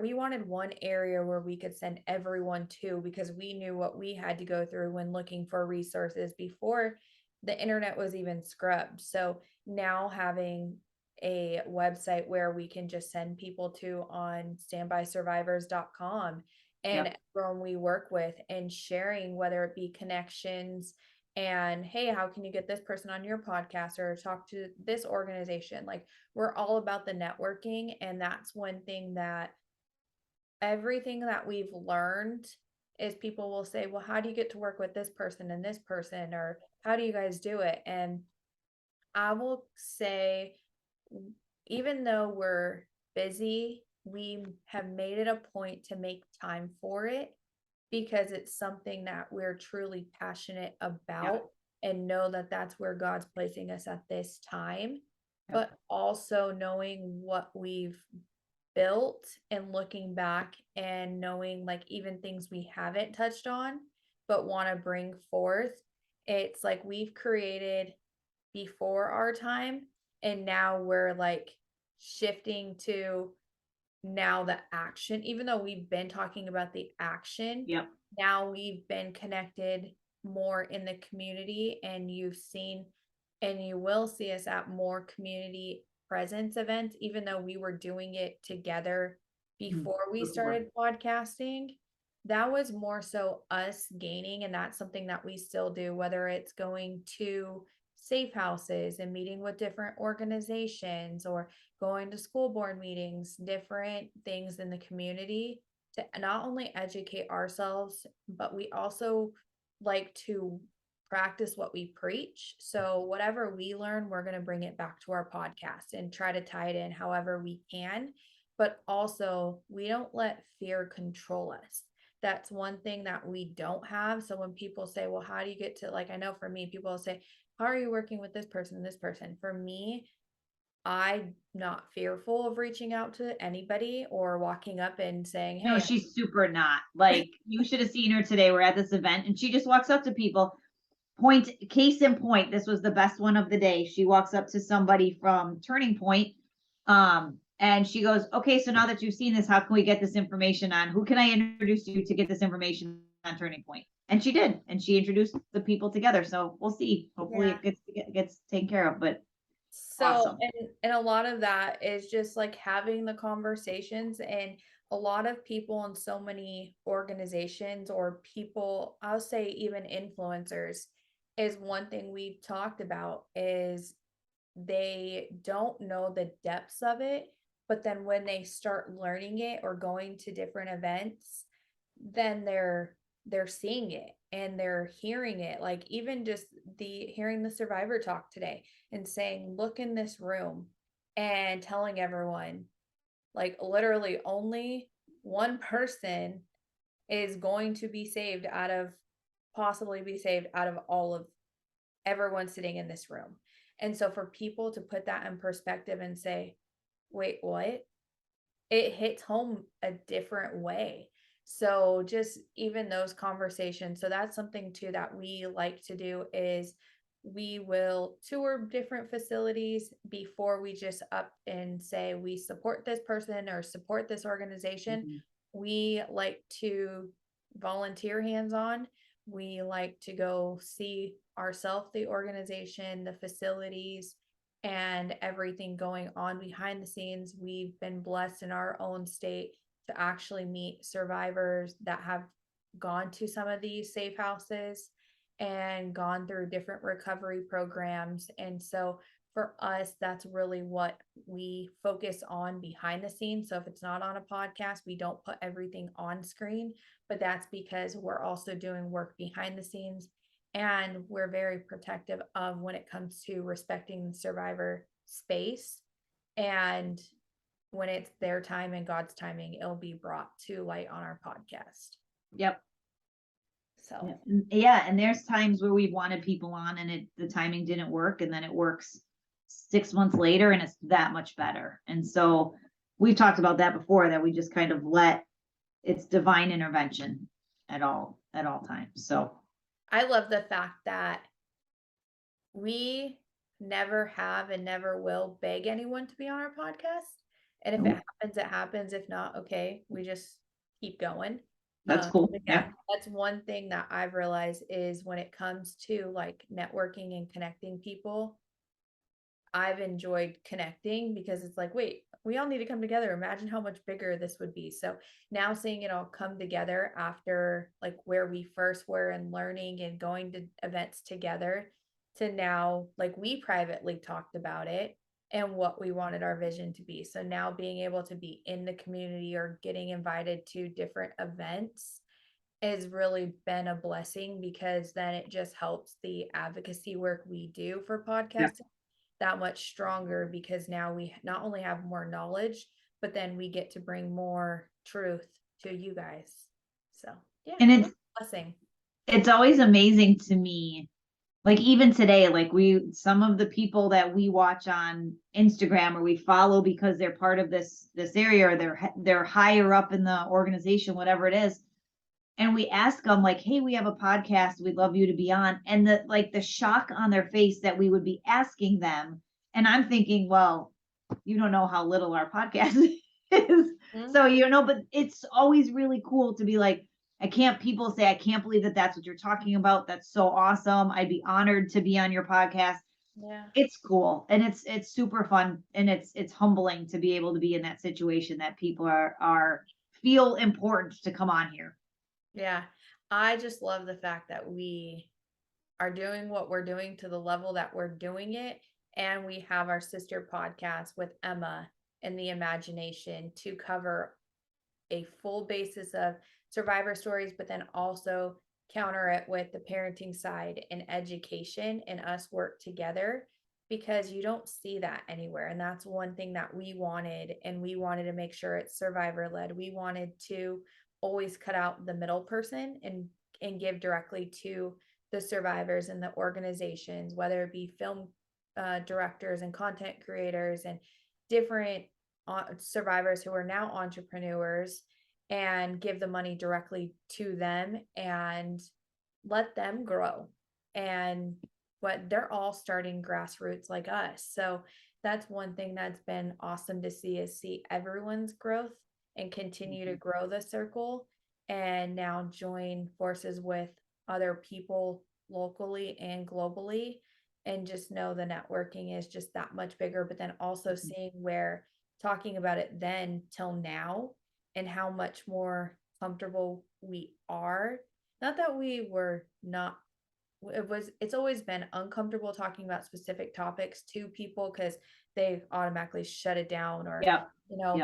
[SPEAKER 2] we wanted one area where we could send everyone to, because we knew what we had to go through when looking for resources before the internet was even scrubbed. So now having a website where we can just send people to on standbysurvivors.com, and
[SPEAKER 1] Yep.
[SPEAKER 2] everyone we work with, and sharing, whether it be connections and, hey, how can you get this person on your podcast or talk to this organization? Like, we're all about the networking. And that's one thing that everything that we've learned is people will say, well, how do you get to work with this person and this person? Or how do you guys do it? And I will say, even though we're busy, we have made it a point to make time for it because it's something that we're truly passionate
[SPEAKER 1] Yep.
[SPEAKER 2] about and know that that's where God's placing us at this time.
[SPEAKER 1] Yep.
[SPEAKER 2] But also knowing what we've built and looking back and knowing, like, even things we haven't touched on but want to bring forth. It's like we've created before our time, and now we're like shifting to now the action. Even though we've been talking about the action,
[SPEAKER 1] Yep.
[SPEAKER 2] now we've been connected more in the community, and you've seen and you will see us at more community presence events, even though we were doing it together before we
[SPEAKER 1] Before.
[SPEAKER 2] started podcasting. That was more so us gaining, and that's something that we still do, whether it's going to safe houses and meeting with different organizations, or going to school board meetings, different things in the community to not only educate ourselves, but we also like to practice what we preach. So whatever we learn, we're going to bring it back to our podcast and try to tie it in however we can. But also, we don't let fear control us. That's one thing that we don't have. So when people say, well, how do you get to, like, I know for me, people will say, how are you working with this person and this person? For me, I'm not fearful of reaching out to anybody or walking up and saying,
[SPEAKER 1] No,
[SPEAKER 2] hey,
[SPEAKER 1] she's super not. Like, you should have seen her today. We're at this event and she just walks up to people. Point, case in point, this was the best one of the day. She walks up to somebody from Turning Point, and she goes, okay, so now that you've seen this, how can we get this information on? Who can I introduce you to get this information on Turning Point? And she did, and she introduced the people together. So we'll see. Hopefully
[SPEAKER 2] yeah.
[SPEAKER 1] it gets taken care of, but
[SPEAKER 2] So,
[SPEAKER 1] awesome.
[SPEAKER 2] and a lot of that is just like having the conversations, and a lot of people in so many organizations, or people, I'll say even influencers, is one thing we've talked about is they don't know the depths of it, but then when they start learning it or going to different events, then they're seeing it and they're hearing it. Like, even just the hearing the survivor talk today and saying, look in this room, and telling everyone, like, literally only one person is going to be saved out of, possibly be saved out of all of everyone sitting in this room. And so for people to put that in perspective and say, wait, what? It hits home a different way. So just even those conversations. So that's something too that we like to do is we will tour different facilities before we just up and say we support this person or support this organization.
[SPEAKER 1] Mhm.
[SPEAKER 2] We like to volunteer hands on. We like to go see ourselves, the organization, the facilities, and everything going on behind the scenes. We've been blessed in our own state to actually meet survivors that have gone to some of these safe houses and gone through different recovery programs. And so for us, that's really what we focus on behind the scenes. So if it's not on a podcast, we don't put everything on screen, but that's because we're also doing work behind the scenes. And we're very protective of when it comes to respecting the survivor space. And when it's their time and God's timing, it'll be brought to light on our podcast.
[SPEAKER 1] Yep.
[SPEAKER 2] So,
[SPEAKER 1] Yeah, and there's times where we've wanted people on and the timing didn't work, and then it works 6 months later and it's that much better. And so we've talked about that before, that we just kind of let it's divine intervention at all times. So
[SPEAKER 2] I love the fact that we never have and never will beg anyone to be on our podcast. And if it
[SPEAKER 1] nope,
[SPEAKER 2] happens, it happens. If not, okay, we just keep going.
[SPEAKER 1] that's cool. Yeah.
[SPEAKER 2] Again, that's one thing that I've realized is when it comes to like networking and connecting people, I've enjoyed connecting because it's like, wait, we all need to come together. Imagine how much bigger this would be. So now seeing it all come together after like where we first were and learning and going to events together to now, like we privately talked about it and what we wanted our vision to be. So now being able to be in the community or getting invited to different events has really been a blessing because then it just helps the advocacy work we do for
[SPEAKER 1] Yeah.
[SPEAKER 2] podcasting that much stronger because now we not only have more knowledge, but then we get to bring more truth to you guys. So yeah,
[SPEAKER 1] And
[SPEAKER 2] it's a blessing.
[SPEAKER 1] it's always amazing to me. Like even today, like some of the people that we watch on Instagram or we follow because they're part of this area or they're higher up in the organization, whatever it is. And we ask them like, hey, we have a podcast, we'd love you to be on. And the shock on their face that we would be asking them. And I'm thinking, well, you don't know how little our podcast is.
[SPEAKER 2] Mhm.
[SPEAKER 1] So, but it's always really cool to be like, people say, I can't believe that that's what you're talking about. That's so awesome. I'd be honored to be on your podcast.
[SPEAKER 2] Yeah.
[SPEAKER 1] It's cool. And it's super fun. And it's humbling to be able to be in that situation that people are feel important to come on here.
[SPEAKER 2] Yeah. I just love the fact that we are doing what we're doing to the level that we're doing it. And we have our sister podcast with Emma and the Imagination to cover a full basis of survivor stories, but then also counter it with the parenting side and education and us work together because you don't see that anywhere. And that's one thing that we wanted. And we wanted to make sure it's survivor led. We wanted to always cut out the middle person and give directly to the survivors and the organizations, whether it be film directors and content creators and different survivors who are now entrepreneurs and give the money directly to them and let them grow. And but they're all starting grassroots like us. So that's one thing that's been awesome to see everyone's growth and continue to grow the circle and now join forces with other people locally and globally and just know the networking is just that much bigger, but then also seeing where talking about it then till now and how much more comfortable we are. Not that we were not, it's always been uncomfortable talking about specific topics to people because they automatically shut it down or,
[SPEAKER 1] Yeah.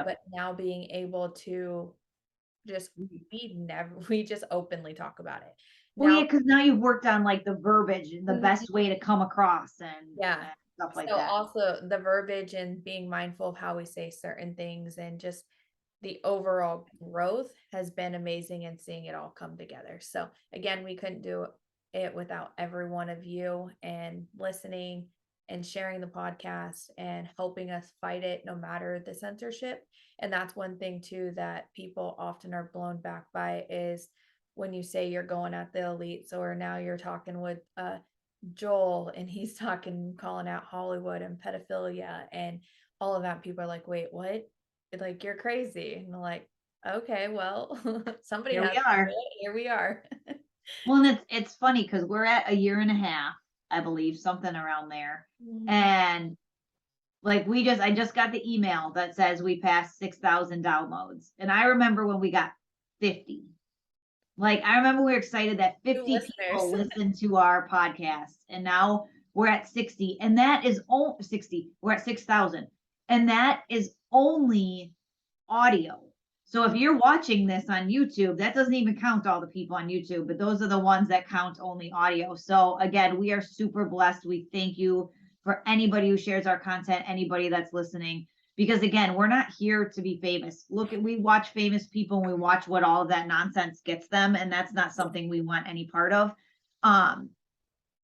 [SPEAKER 2] but now being able to just, we just openly talk about it.
[SPEAKER 1] Well, yeah,
[SPEAKER 2] Now,
[SPEAKER 1] because now you've worked on like the verbiage and the best way to come across
[SPEAKER 2] yeah.
[SPEAKER 1] and stuff like
[SPEAKER 2] So
[SPEAKER 1] that.
[SPEAKER 2] also the verbiage and being mindful of how we say certain things and just the overall growth has been amazing and seeing it all come together. So again, we couldn't do it without every one of you and listening and sharing the podcast and helping us fight it no matter the censorship. And that's one thing too that people often are blown back by is when you say you're going at the elites or now you're talking with Joel and he's talking, calling out Hollywood and pedophilia and all of that. People are like, wait, what? Like, you're crazy. And I'm like, okay, well, somebody
[SPEAKER 1] Here
[SPEAKER 2] has
[SPEAKER 1] we
[SPEAKER 2] to do
[SPEAKER 1] are.
[SPEAKER 2] it. Here we are.
[SPEAKER 1] Well, and it's funny because we're at a year and a half, I believe, something around there.
[SPEAKER 2] Mhm.
[SPEAKER 1] And like I just got the email that says we passed 6,000 downloads. And I remember when we got 50. Like I remember we were excited that
[SPEAKER 2] New
[SPEAKER 1] 50 people
[SPEAKER 2] listeners.
[SPEAKER 1] listened to our podcast. And now we're at 60. And that is 60. We're at 6,000. And that is only audio. So if you're watching this on YouTube, that doesn't even count all the people on YouTube, but those are the ones that count only audio. So again, we are super blessed. We thank you for anybody who shares our content, anybody that's listening, because again, we're not here to be famous. We watch famous people and we watch what all of that nonsense gets them. And that's not something we want any part of.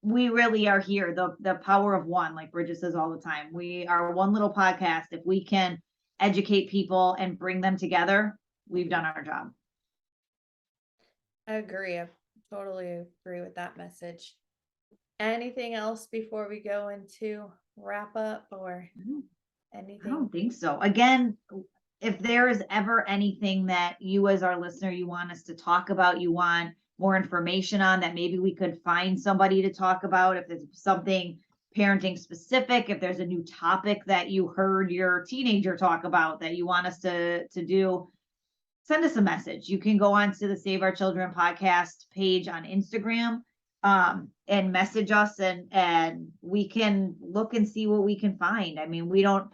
[SPEAKER 1] We really are here, the power of one, like Bridget says all the time. We are one little podcast. If we can educate people and bring them together, we've done our job.
[SPEAKER 2] I agree. I totally agree with that message. Anything else before we go into wrap up or
[SPEAKER 1] I
[SPEAKER 2] anything?
[SPEAKER 1] don't think so. Again, if there is ever anything that you as our listener, you want us to talk about, you want more information on that maybe we could find somebody to talk about, if there's something parenting specific, if there's a new topic that you heard your teenager talk about that you want us to do, send us a message. You can go on to the Save Our Children podcast page on Instagram, and message us, and we can look and see what we can find. I mean, we don't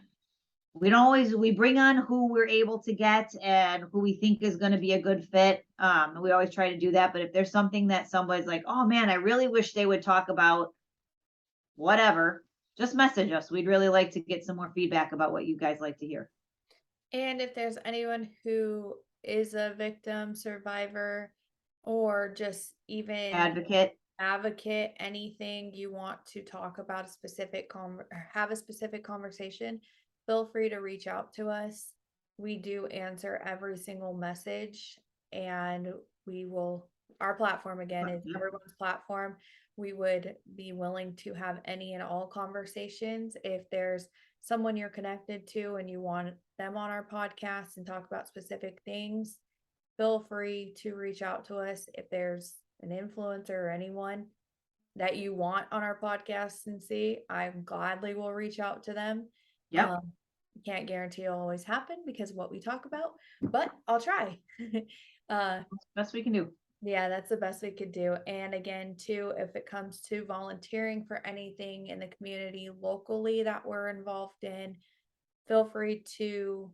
[SPEAKER 1] always, we bring on who we're able to get and who we think is going to be a good fit. We always try to do that. But if there's something that somebody's like, oh man, I really wish they would talk about whatever, just message us. We'd really like to get some more feedback about what you guys like to hear.
[SPEAKER 2] And if there's anyone who is a victim, survivor, or just even
[SPEAKER 1] Advocate,
[SPEAKER 2] anything you want to talk about a specific or have a specific conversation, feel free to reach out to us. We do answer every single message, and our platform again is everyone's platform. We would be willing to have any and all conversations. If there's someone you're connected to and you want them on our podcast and talk about specific things, feel free to reach out to us. If there's an influencer or anyone that you want on our podcast and see, I gladly will reach out to them.
[SPEAKER 1] Yep.
[SPEAKER 2] Can't guarantee it'll always happen because of what we talk about, but I'll try.
[SPEAKER 1] Best we can do.
[SPEAKER 2] Yeah, that's the best we could do. And again, too, if it comes to volunteering for anything in the community locally that we're involved in, feel free to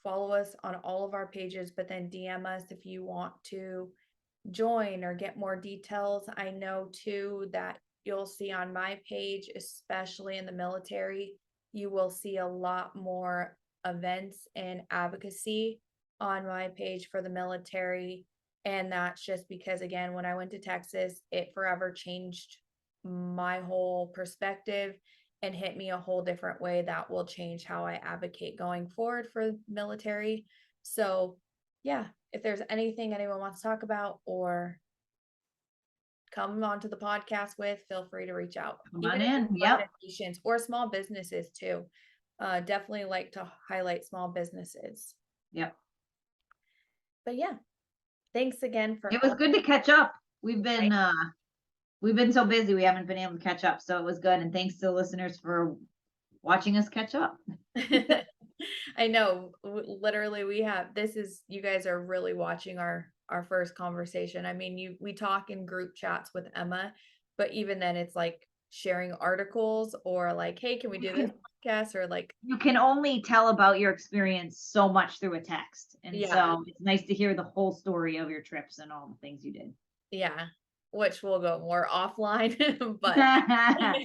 [SPEAKER 2] follow us on all of our pages, but then DM us if you want to join or get more details. I know too that you'll see on my page, especially in the military, you will see a lot more events and advocacy on my page for the military. And that's just because, again, when I went to Texas, it forever changed my whole perspective and hit me a whole different way that will change how I advocate going forward for military. So yeah, if there's anything anyone wants to talk about or come onto the podcast with, feel free to reach out.
[SPEAKER 1] Come on in. Yep.
[SPEAKER 2] Or small businesses too. Definitely like to highlight small businesses.
[SPEAKER 1] Yep.
[SPEAKER 2] But yeah, thanks again for.
[SPEAKER 1] It was good to catch up. We've been so busy, we haven't been able to catch up. So it was good. And thanks to the listeners for watching us catch up.
[SPEAKER 2] I know, literally you guys are really watching our first conversation. I mean, we talk in group chats with Emma, but even then it's like sharing articles or like, hey, can we do this podcast? Or like,
[SPEAKER 1] you can only tell about your experience so much through a text. And so it's nice to hear the whole story of your trips and all the things you did.
[SPEAKER 2] Yeah, which will go more offline, but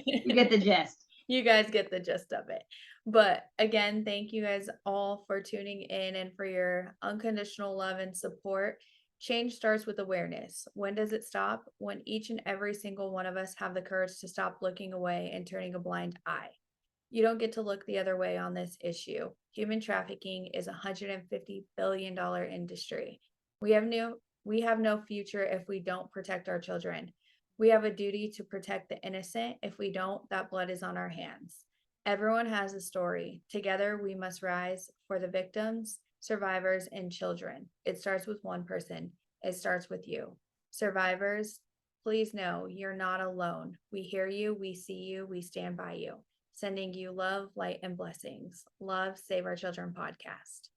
[SPEAKER 1] you get the gist.
[SPEAKER 2] You guys get the gist of it. But again, thank you guys all for tuning in and for your unconditional love and support. Change starts with awareness. When does it stop? When each and every single one of us have the courage to stop looking away and turning a blind eye. You don't get to look the other way on this issue. Human trafficking is a $150 billion industry. We have no future if we don't protect our children. We have a duty to protect the innocent. If we don't, that blood is on our hands. Everyone has a story. Together, we must rise for the victims, survivors, and children. It starts with one person. It starts with you. Survivors, please know you're not alone. We hear you, we see you, we stand by you. Sending you love, light, and blessings. Love, Save Our Children podcast.